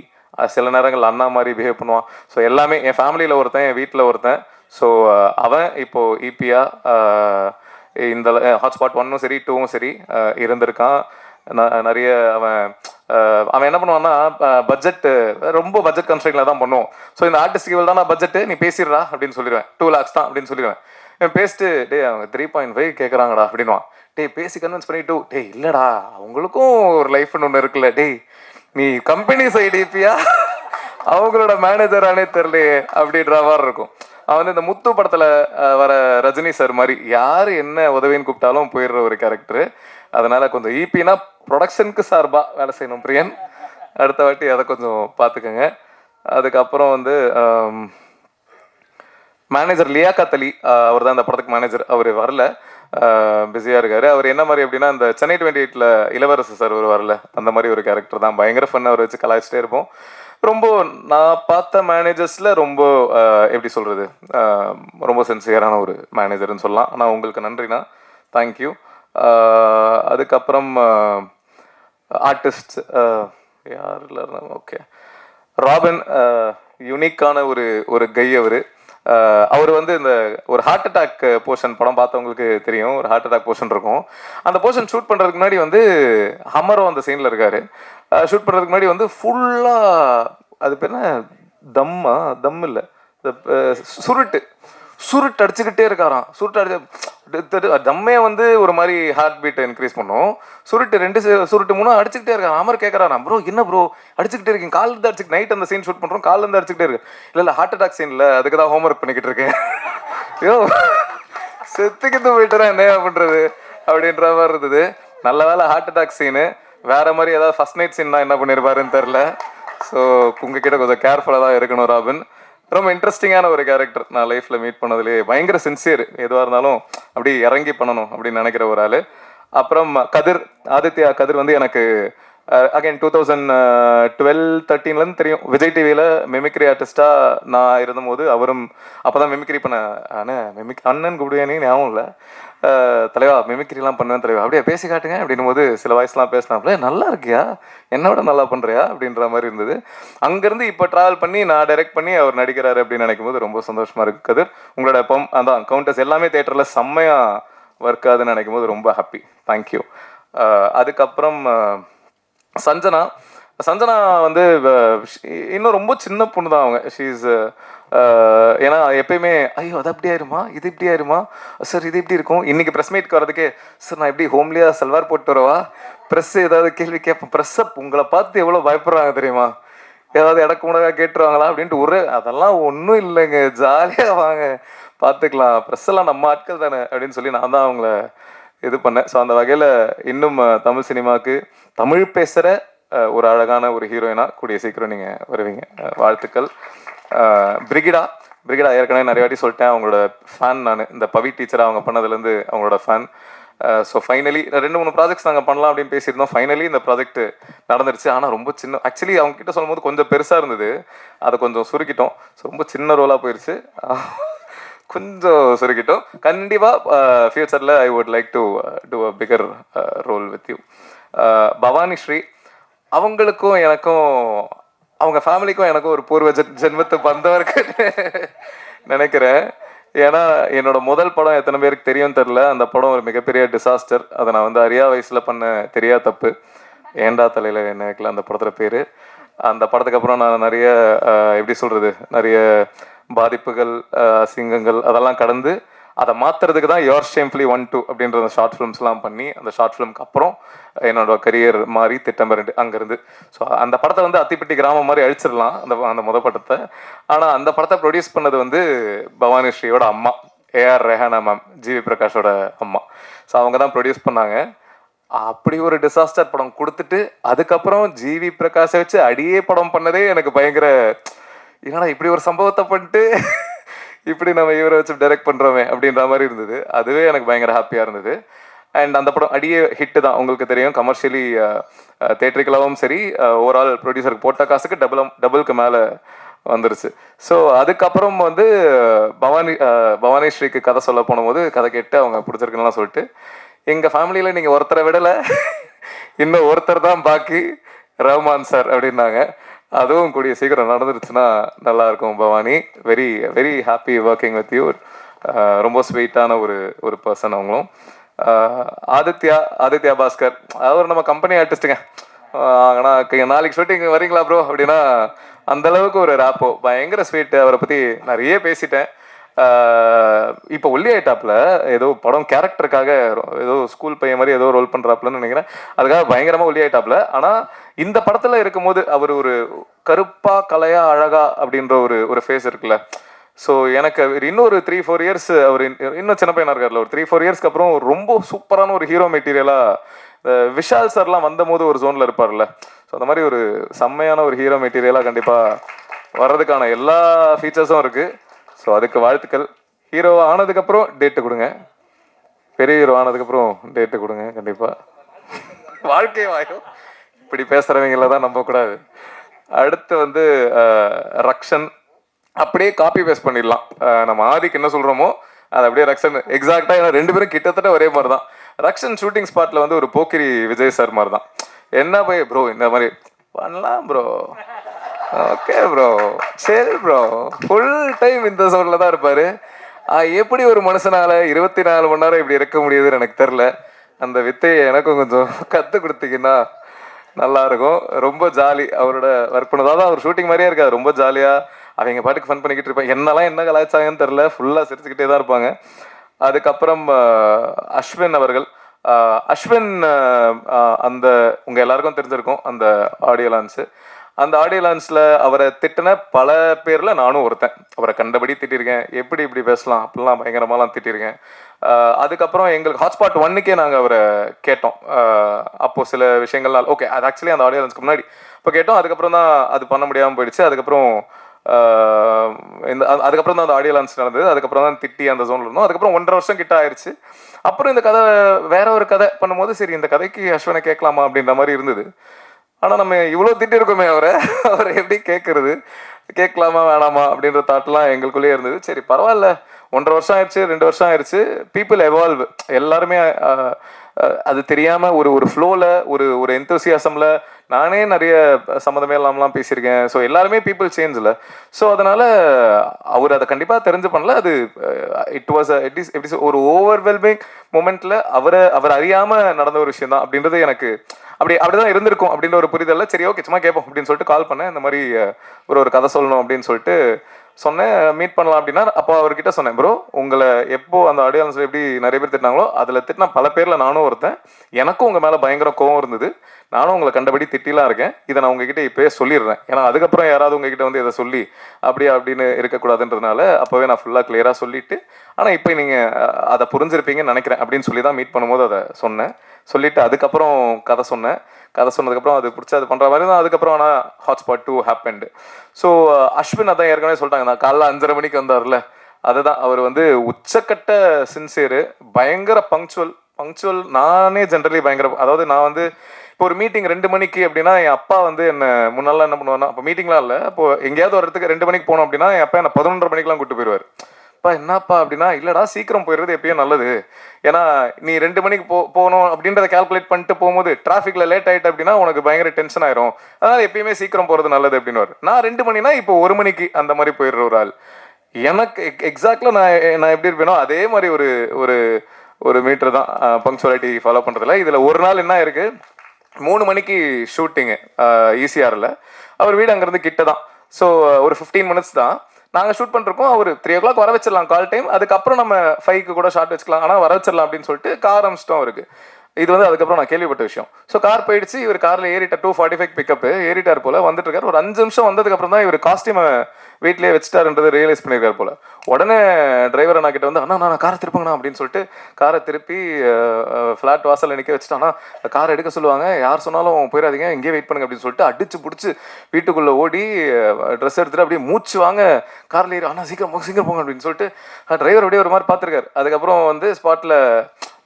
சில நேரங்கள் அண்ணா மாதிரி பிஹேவ் பண்ணுவான். ஸோ எல்லாமே என் ஃபேமிலியில் ஒருத்தன், என் வீட்டில் ஒருத்தன். ஸோ அவன் இப்போது இபியா இந்த ஹாட்ஸ்பாட் 1ம் சரி 2வும் சரி இருந்திருக்கான். நிறைய அவன் என்ன பண்ணுவான்னா பட்ஜெட் ரொம்ப பட்ஜெட் கன்ஸ்ட்ரெயின்ல தான் பண்ணுவோம். ஸோ இந்த ஆர்டிஸ்ட்க்கு இவ்வளோ தான் பட்ஜெட்டு, நீ பேசிடுறா அப்படின்னு சொல்லிடுவேன். 2 lakhs தான் அப்படின்னு சொல்லிடுவேன். பேசிட்டு டே அவங்க 3.5 கேட்குறாங்கடா அப்படின்வான். டேய் பேசி கன்வின்ஸ் பண்ணிட்டு டேய் இல்லைடா அவங்களுக்கும் ஒரு லைஃப்னு ஒன்று இருக்குல்ல, டேய் நீ கம்பெனி சைடு இப்பியா அவங்களோட மேனேஜரானே தெரியலையே அப்படின்ற மாதிரி இருக்கும். அவன் வந்து இந்த முத்து படத்தில் வர ரஜினி சார் மாதிரி யார் என்ன உதவின்னு கூப்பிட்டாலும் போயிடுற ஒரு கேரக்டரு. அதனால கொஞ்சம் ஈபினா ப்ரொடக்ஷனுக்கு சார்பாக வேலை செய்யணும் பிரியன். அடுத்த வாட்டி அதை கொஞ்சம் பார்த்துக்கோங்க. அதுக்கப்புறம் வந்து மேனேஜர் லியாக்கத் அலி, அவர் தான் இந்த படத்துக்கு மேனேஜர். அவர் வரல, பிஸியாக இருக்காரு. அவர் என்ன மாதிரி அப்படின்னா இந்த சென்னை 28ல் இளவரசு சார் ஒரு வரல, அந்த மாதிரி ஒரு கேரக்டர் தான். பயங்கர ஃபன், அவர் வச்சு கலாய்ச்சிட்டே இருப்போம். ரொம்ப நான் பார்த்த மேனேஜர்ஸில் ரொம்ப எப்படி சொல்கிறது, ரொம்ப சின்சியரான ஒரு மேனேஜர்னு சொல்லலாம். ஆனால் உங்களுக்கு நன்றிண்ணா, தேங்க்யூ. அதுக்கப்புறம் ஆர்டிஸ்ட் யார் இல்லைன்னா ஓகே, ராபின் யூனிக்கான ஒரு கை. அவர் வந்து இந்த ஒரு ஹார்ட் அட்டாக் போர்ஷன் படம் பார்த்தவங்களுக்கு தெரியும். ஒரு ஹார்ட் அட்டாக் போர்ஷன் இருக்கும். அந்த போர்ஷன் ஷூட் பண்ணுறதுக்கு முன்னாடி வந்து ஹமரோ அந்த சீனில் இருக்காரு. ஷூட் பண்ணுறதுக்கு முன்னாடி வந்து ஃபுல்லாக அது பேர் என்ன தம் இல்லை, சுருட்டு அடிச்சுக்கிட்டே இருக்காராம். சுருட்டு அடிச்சு தம்மே வந்து ஒரு மாதிரி ஹார்ட் பீட்டை இன்க்ரீஸ் பண்ணும். சுருட்டு 2 அடிச்சுக்கிட்டே இருக்காரு. அமர் கேட்குறாராம், ப்ரோ என்ன ப்ரோ அடிச்சுக்கிட்டே இருக்கீங்க, காலில் இருந்து அடிச்சுட்டு நைட் அந்த சீன் ஷூட் பண்ணுறோம், காலில் இருந்து அடிச்சுக்கிட்டே இருக்கு. இல்லை ஹார்ட் அட்டாக் சீன் இல்லை, அதுக்கு தான் ஹோம்ஒர்க் பண்ணிக்கிட்டு இருக்கேன். ஐயோ செத்துக்கிட்டு போயிட்டுறேன் என்ன பண்ணுறது அப்படின்ற மாதிரி இருந்தது. நல்ல வேலை ஹார்ட் அட்டாக் சீனு. வேற மாதிரி ஏதாவது ஃபர்ஸ்ட் நைட் சீன்னா என்ன பண்ணியிருப்பாருன்னு தெரில. ஸோ உங்ககிட்ட கொஞ்சம் கேர்ஃபுல்லாக தான் இருக்கணும் ராபின். ரொம்ப இன்ட்ரெஸ்டிங்கான ஒரு கேரக்டர். நான் லைஃப்பில் மீட் பண்ணதுலேயே பயங்கர சின்சியர், எதுவாக இருந்தாலும் அப்படி இறங்கி பண்ணணும் அப்படின்னு நினைக்கிற ஒரு ஆள். அப்புறம் ஆதித்யா கதிர் வந்து எனக்கு அகைன் 2012-13 தெரியும். விஜய் டிவியில் மிமிக்ரி ஆர்டிஸ்டாக நான் இருந்தபோது அவரும் அப்போ தான் மிமிக்ரி பண்ண அண்ணன் கூப்பிடுவேனே ஞாபகம் இல்லை. தலைவா மிமிக்ரிலாம் பண்ணுவேன் தலைவா, அப்படியே பேசி காட்டுங்க அப்படின்னும் போது சில வாய்ஸ்லாம் பேசினாப்புல, நல்லா இருக்கியா என்னோட நல்லா பண்ணுறியா அப்படின்ற மாதிரி இருந்தது. அங்கேருந்து இப்போ ட்ராவல் பண்ணி நான் டைரக்ட் பண்ணி அவர் நடிக்கிறாரு அப்படின்னு நினைக்கும் போது ரொம்ப சந்தோஷமாக இருக்குது. கதிர் உங்களோட அதான் கவுண்டர்ஸ் எல்லாமே தேட்டரில் செம்மையாக ஒர்க் ஆகுதுன்னு நினைக்கும் போது ரொம்ப ஹாப்பி, தேங்க்யூ. அதுக்கப்புறம் சஞ்சனா வந்து இன்னும் ரொம்ப சின்ன பொண்ணு தான் அவங்க. ஷீஸ் ஏன்னா எப்பயுமே ஐயோ அது அப்படி ஆயிருமா, இது இப்படி ஆயிருமா சார், இது இப்படி இருக்கும். இன்னைக்கு ப்ரெஸ் மீட்க்கு வரதுக்கே சார் நான் எப்படி ஹோம்லியாக சல்வார் போட்டு வரவா, ப்ரெஸ் ஏதாவது கேள்வி கேட்பேன், ப்ரெஸ்ஸை உங்களை பார்த்து எவ்வளோ பயப்படுறாங்க தெரியுமா, ஏதாவது இடக்கு முடக்காக கேட்டுருவாங்களா அப்படின்ட்டு அதெல்லாம் ஒன்றும் இல்லைங்க, ஜாலியாக வாங்க பார்த்துக்கலாம், ப்ரெஸ் எல்லாம் நம்ம ஆட்கள் தானே அப்படின்னு சொல்லி நான் தான் அவங்கள இது பண்ணேன். ஸோ அந்த வகையில் இன்னும் தமிழ் சினிமாவுக்கு தமிழ் பேசுகிற ஒரு அழகான ஒரு ஹீரோயினாக கூடிய சீக்கிரம் நீங்கள் வருவீங்க, வாழ்த்துக்கள். பிரிகிடா ஏற்கனவே நிறைய வாட்டி சொல்லிட்டேன், அவங்களோட ஃபேன் நான். இந்த பவி டீச்சராக அவங்க பண்ணதுலேருந்து அவங்களோட ஃபேன். ஸோ ஃபைனலி 2-3 ப்ராஜெக்ட்ஸ் நாங்கள் பண்ணலாம் அப்படின்னு பேசியிருந்தோம். ஃபைனலி இந்த ப்ராஜெக்ட் நடந்துருச்சு. ஆனால் ரொம்ப சின்ன, ஆக்சுவலி அவங்க கிட்ட சொல்லும் போது கொஞ்சம் பெருசாக இருந்தது, அதை கொஞ்சம் சுருக்கிட்டோம். ஸோ ரொம்ப சின்ன ரோலாக போயிடுச்சு, கொஞ்சம் சுருக்கிட்டோம். கண்டிப்பாக ஃபியூச்சரில் I would like to do a bigger role with you. Bhavani Sri அவங்களுக்கும் எனக்கும் அவங்க ஃபேமிலிக்கும் எனக்கும் ஒரு பூர்வ ஜென்மத்து பந்தம் இருக்குன்னு நினைக்கிறேன். ஏன்னா என்னோட முதல் படம் எத்தனை பேருக்கு தெரியும் தெரில, அந்த படம் ஒரு மிகப்பெரிய டிசாஸ்டர். அதை நான் வந்து அறியா வயசில் பண்ண தெரியா தப்பு, ஏண்டா தலையில் என்ன வைக்கல அந்த படத்தில் பேர். அந்த படத்துக்கு அப்புறம் நான் நிறைய எப்படி சொல்கிறது, நிறைய பாதிப்புகள், அசிங்கங்கள் அதெல்லாம் கடந்து அதை மாற்றுறதுக்கு தான் யோர் ஷேம்ஃபுல்லி 1-2 அப்படின்ற அந்த ஷார்ட் ஃபிலிம்ஸ்லாம் பண்ணி, அந்த ஷார்ட் ஃபிலிம்க்கு அப்புறம் என்னோட கரியர் மாறி திட்டம் 2 அங்கேருந்து. ஸோ அந்த படத்தை வந்து அத்திப்பட்டி கிராமம் மாதிரி அழிச்சிடலாம் அந்த முத படத்தை. ஆனால் அந்த படத்தை ப்ரொடியூஸ் பண்ணது வந்து பவானி ஸ்ரீயோட அம்மா, ஏஆர் ரெஹானா மேம், ஜிவி பிரகாஷோட அம்மா. ஸோ அவங்க தான் ப்ரொடியூஸ் பண்ணாங்க. அப்படி ஒரு டிசாஸ்டர் படம் கொடுத்துட்டு அதுக்கப்புறம் ஜிவி பிரகாஷை வச்சு அடியே படம் பண்ணதே எனக்கு பயங்கர, ஏன்னா இப்படி ஒரு சம்பவத்தை பண்ணிட்டு இப்படி நம்ம இவரை வச்சு டைரக்ட் பண்ணுறோமே அப்படின்ற மாதிரி இருந்தது. அதுவே எனக்கு பயங்கர ஹாப்பியாக இருந்தது. அண்ட் அந்த படம் அடியே ஹிட்டு தான், உங்களுக்கு தெரியும். கமர்ஷியலி தேட்டரிக்கலாவும் சரி, ஓவரால் ப்ரொடியூசருக்கு போட்ட காசுக்கு டபுளுக்கு மேலே வந்துருச்சு. ஸோ அதுக்கப்புறம் வந்து பவானி ஸ்ரீக்கு கதை சொல்ல போனபோது கதை கேட்டு அவங்க பிடிச்சிருக்குலாம் சொல்லிட்டு, எங்கள் ஃபேமிலியில் நீங்கள் ஒருத்தரை விடலை, இன்னும் ஒருத்தர் தான் பாக்கி, ரஹ்மான் சார் அப்படின்னாங்க. அதுவும் கூடிய சீக்கிரம் நடந்துருச்சுன்னா நல்லாயிருக்கும் Bhavani. Very very happy working with you. ரொம்ப ஸ்வீட்டான ஒரு ஒரு பர்சன் அவங்களும். ஆதித்யா பாஸ்கர், அவர் நம்ம கம்பெனி ஆர்டிஸ்ட்டுங்க. ஆனால் நாளைக்கு ஷூட்டிங் வரீங்களா ப்ரோ அப்படின்னா அந்த அளவுக்கு ஒரு ராப்போ, பயங்கர ஸ்வீட்டு. அவரை பற்றி நிறைய பேசிட்டேன். இப்போ ஒல்லி ஆயிட்டாப்ல, ஏதோ படம் கேரக்டருக்காக ஏதோ ஸ்கூல் பையன் மாதிரி ஏதோ ரோல் பண்ணுறாப்புலன்னு நினைக்கிறேன். அதுக்காக பயங்கரமாக ஒல்லி ஆயிட்டாப்ல. ஆனால் இந்த படத்தில் இருக்கும்போது அவர் ஒரு கருப்பா கலையா அழகா அப்படின்ற ஒரு ஃபேஸ் இருக்குல்ல. ஸோ எனக்கு இன்னொரு 3-4 இயர்ஸ், அவர் இன்னும் சின்ன பையனாக இருக்கார்ல, ஒரு 3-4 இயர்ஸ்க்கு அப்புறம் ரொம்ப சூப்பரான ஒரு ஹீரோ மெட்டீரியலாக விஷால் சார்லாம் வந்தபோது ஒரு ஜோனில் இருப்பார்ல. ஸோ அந்த மாதிரி ஒரு செம்மையான ஒரு ஹீரோ மெட்டீரியலாக கண்டிப்பாக வர்றதுக்கான எல்லா ஃபீச்சர்ஸும் இருக்குது. ஸோ அதுக்கு வாழ்த்துக்கள். ஹீரோ ஆனதுக்கப்புறம் டேட்டு கொடுங்க, பெரிய ஹீரோ ஆனதுக்கப்புறம் டேட்டு கொடுங்க கண்டிப்பாக. வாழ்க்கை வாயும் இப்படி பேசுகிறவங்கள தான் நம்பக்கூடாது. அடுத்து வந்து ரக்ஷன், அப்படியே காப்பி பேஸ்ட் பண்ணிடலாம். நம்ம ஆதிக்கு என்ன சொல்கிறோமோ அது அப்படியே ரக்ஷன் எக்ஸாக்டாக. ஏன்னா 2 பேரும் கிட்டத்தட்ட ஒரே மாதிரி தான். ரக்ஷன் ஷூட்டிங் ஸ்பாட்டில் வந்து ஒரு போக்கிரி விஜய் சார் மாதிரி தான். என்ன போய் ப்ரோ இந்த மாதிரி பண்ணலாம் ப்ரோ, ஓகே ப்ரோ, சரி ப்ரோ, ஃபுல் டைம் இந்த சவுண்டில் தான் இருப்பார். எப்படி ஒரு மனுஷனால் 24 மணி நேரம் இப்படி இருக்க முடியுதுன்னு எனக்கு தெரில. அந்த வித்தையை எனக்கும் கொஞ்சம் கற்றுக் கொடுத்தீங்கன்னா நல்லாயிருக்கும். ரொம்ப ஜாலி அவரோட ஒர்க் பண்ணதான். அவர் ஷூட்டிங் மாதிரியே இருக்காது, ரொம்ப ஜாலியாக அவங்க பாட்டுக்கு ஃபன் பண்ணிக்கிட்டு இருப்பாங்க. என்னெல்லாம் என்ன கலாய்ச்சாங்கன்னு தெரில, ஃபுல்லாக சிரிச்சுக்கிட்டே தான் இருப்பாங்க. அதுக்கப்புறம் அஸ்வின் அவர்கள், அஸ்வின் அந்த உங்கள் எல்லாருக்கும் தெரிஞ்சிருக்கும் அந்த ஆடியோ லான்ஸு. அந்த ஆடியோ லான்ஸில் அவரை திட்டின பல பேரில் நானும் ஒருத்தன். அவரை கண்டபடி திட்டிருக்கேன், எப்படி இப்படி பேசலாம் அப்படிலாம் பயங்கரமாலாம் திட்டிருக்கேன். அதுக்கப்புறம் எங்களுக்கு ஹாட்ஸ்பாட் 1க்கே நாங்கள் அவரை கேட்டோம். அப்போது சில விஷயங்கள்லாம் ஓகே, அது ஆக்சுவலி அந்த ஆடியோ லான்ஸ்க்கு முன்னாடி இப்போ கேட்டோம். அதுக்கப்புறம் தான் அது பண்ண முடியாமல் போயிடுச்சு. அதுக்கப்புறம் அதுக்கப்புறம் தான் அந்த ஆடியோ லான்ச் நடந்தது. அதுக்கப்புறம் தான் திட்டி அந்த ஜோனில் இருந்தோம். அதுக்கப்புறம் 1.5 வருஷம் கிட்ட ஆயிடுச்சு. அப்புறம் இந்த கதை வேற ஒரு கதை பண்ணும்போது சரி இந்த கதைக்கு அஸ்வினை கேட்கலாமா அப்படின்ற மாதிரி இருந்தது. ஆனால் நம்ம இவ்வளோ திட்டிருக்கோமே அவரை எப்படி கேட்கறது, கேட்கலாமா வேணாமா அப்படின்ற தாட்லாம் எங்களுக்குள்ளேயே இருந்தது. சரி பரவாயில்ல, 1.5 வருஷம் ஆயிடுச்சு, 2 வருஷம் ஆயிடுச்சு, பீப்புள் எவால்வ். எல்லாருமே அது தெரியாமல் ஒரு ஃப்ளோவில் ஒரு எந்தூசியாசமில் நானே நிறைய சம்மந்தமே இல்லாமலாம் பேசியிருக்கேன். ஸோ எல்லாருமே பீப்புள் சேஞ்சில். ஸோ அதனால் அவர் அதை கண்டிப்பாக தெரிஞ்சு பண்ணல. அது இட் வாஸ் எப்படி ஒரு ஓவர்வெல்மிங் மூமெண்ட்டில் அவர் அறியாமல் நடந்த ஒரு விஷயம் தான் அப்படின்றது எனக்கு அப்படிதான் இருந்திருக்கும் அப்படின்ற ஒரு புரிதல்ல. சரி ஓகே சும்மா கேட்போம் அப்படின்னு சொல்லிட்டு கால் பண்ணேன். இந்த மாதிரி ஒரு கதை சொல்லணும் அப்படின்னு சொல்லிட்டு சொன்னேன், மீட் பண்ணலாம் அப்படின்னா. அப்போ அவர்கிட்ட சொன்னேன், ப்ரோ உங்களை எப்போ அந்த ஆடியோ லான்ஸில் எப்படி நிறைய பேர் திட்டினாங்களோ அதில் திட்டினா பல பேரில் நானும் ஒருத்தன். எனக்கும் உங்கள் மேலே பயங்கர கோவம் இருந்தது, நானும் உங்களை கண்டபடி திட்டிலாம் இருக்கேன். இதை நான் உங்ககிட்ட இப்போயே சொல்லிடுறேன். ஏன்னா அதுக்கப்புறம் யாராவது உங்ககிட்ட வந்து இதை சொல்லி அப்படின்னு இருக்கக்கூடாதுன்றதுனால அப்போவே நான் ஃபுல்லாக கிளியராக சொல்லிவிட்டு, ஆனால் இப்போ நீங்கள் அதை புரிஞ்சிருப்பீங்கன்னு நினைக்கிறேன் அப்படின்னு சொல்லி தான் மீட் பண்ணும்போது அதை சொன்னேன். சொல்லிவிட்டு அதுக்கப்புறம் கதை சொன்னேன். கதை சொன்னதுக்கப்புறம் அது பிடிச்சி அது பண்ணுற மாதிரி தான். அதுக்கப்புறம் ஆனால் ஹாட்ஸ்பாட் 2 ஹேப்பன்டு. ஸோ அஸ்வின் அதான் ஏற்கனவே சொல்லிட்டாங்க, நான் காலைல 5:30 மணிக்கு வந்தார்ல, அதுதான் அவர் வந்து உச்சக்கட்ட சின்சியரு, பயங்கர பங்க்சுவல். நானே ஜென்ரலி பயங்கர, அதாவது நான் வந்து இப்போ ஒரு மீட்டிங் 2 மணிக்கு அப்படின்னா என் அப்பா வந்து என்ன முன்னாலாம் என்ன பண்ணுவார்னா, அப்போ மீட்டிங்லாம் இல்லை, அப்போ எங்கேயாவது ஒரு இடத்துக்கு 2 மணிக்கு போனோம் அப்படின்னா என் அப்பா என்ன 11:30 மணிக்கெலாம் கூப்பிட்டு போயிடுவார். அப்பா என்னப்பா அப்படின்னா, இல்லைடா சீக்கிரம் போயிடுறது எப்பயும் நல்லது, ஏன்னா நீ 2 மணிக்கு போகணும் அப்படின்றத கால்குலேட் பண்ணிட்டு போகும்போது டிராஃபிக்கில் லேட் ஆகிட்டு அப்படின்னா உனக்கு பயங்கர டென்ஷன் ஆயிரும், அதனால் எப்பயுமே சீக்கிரம் போகிறது நல்லது அப்படின்னு. நான் 2 மணினா இப்போ 1 மணிக்கு அந்த மாதிரி போயிடுற ஒரு ஆள். எனக்கு எக்ஸாக்டாக நான் எப்படி இருப்பேனோ அதே மாதிரி ஒரு மீட்டர் தான் பங்க்சுவாலிட்டி ஃபாலோ பண்ணுறதுல. இதில் ஒரு நாள் என்ன இருக்குது, 3 மணிக்கு ஷூட்டிங்கு ஈசிஆரில். அவர் வீடு அங்கேருந்து கிட்ட தான். ஸோ ஒரு 15 மினிட்ஸ் தான் நாங்கள் ஷூட் பண்ணிருக்கோம். அவர் 3 o'clock வர வச்சிடலாம் கால் டைம், அதுக்கப்புறம் நம்ம 5க்கு கூட ஷார்ட் வச்சுக்கலாம், ஆனால் வர வச்சிடலாம் அப்படின்னு சொல்லிட்டு கார் அமிச்சிட்டோம் அவருக்கு. இது வந்து அதுக்கப்புறம் நான் கேள்விப்பட்ட விஷயம். ஸோ கார் போயிடுச்சு, இவர் காரில் ஏறிட்டார். 2:45 பிக்கப்பு ஏறிட்டார் போல், வந்துட்டு இருக்காரு. ஒரு 5 நிமிஷம் வந்ததுக்கப்புறம் தான் இவர் காஸ்டியூமை வீட்லேயே வச்சுட்டாருன்றது ரியலைஸ் பண்ணியிருக்காரு போல். உடனே டிரைவர் அண்ணா கிட்ட வந்து, அண்ணா நான் காரை திருப்புங்கண்ணா அப்படின்னு சொல்லிட்டு காரை திருப்பி ஃப்ளாட் வாசலில் நிற்க வச்சுட்டானா, காரை எடுக்க சொல்லுவாங்க, யார் சொன்னாலும் போயிடாதீங்க, இங்கேயே வெயிட் பண்ணுங்க அப்படின்னு சொல்லிட்டு அடிச்சு பிடிச்சி வீட்டுக்குள்ளே ஓடி ட்ரெஸ் எடுத்துகிட்டு அப்படியே மூச்சு வாங்க காரில் ஏறி, அண்ணா சீக்கிரம் போங்க அப்படின்னு சொல்லிட்டு டிரைவர் அப்படியே ஒரு மாதிரி பார்த்துருக்காரு. அதுக்கப்புறம் வந்து ஸ்பாட்டில்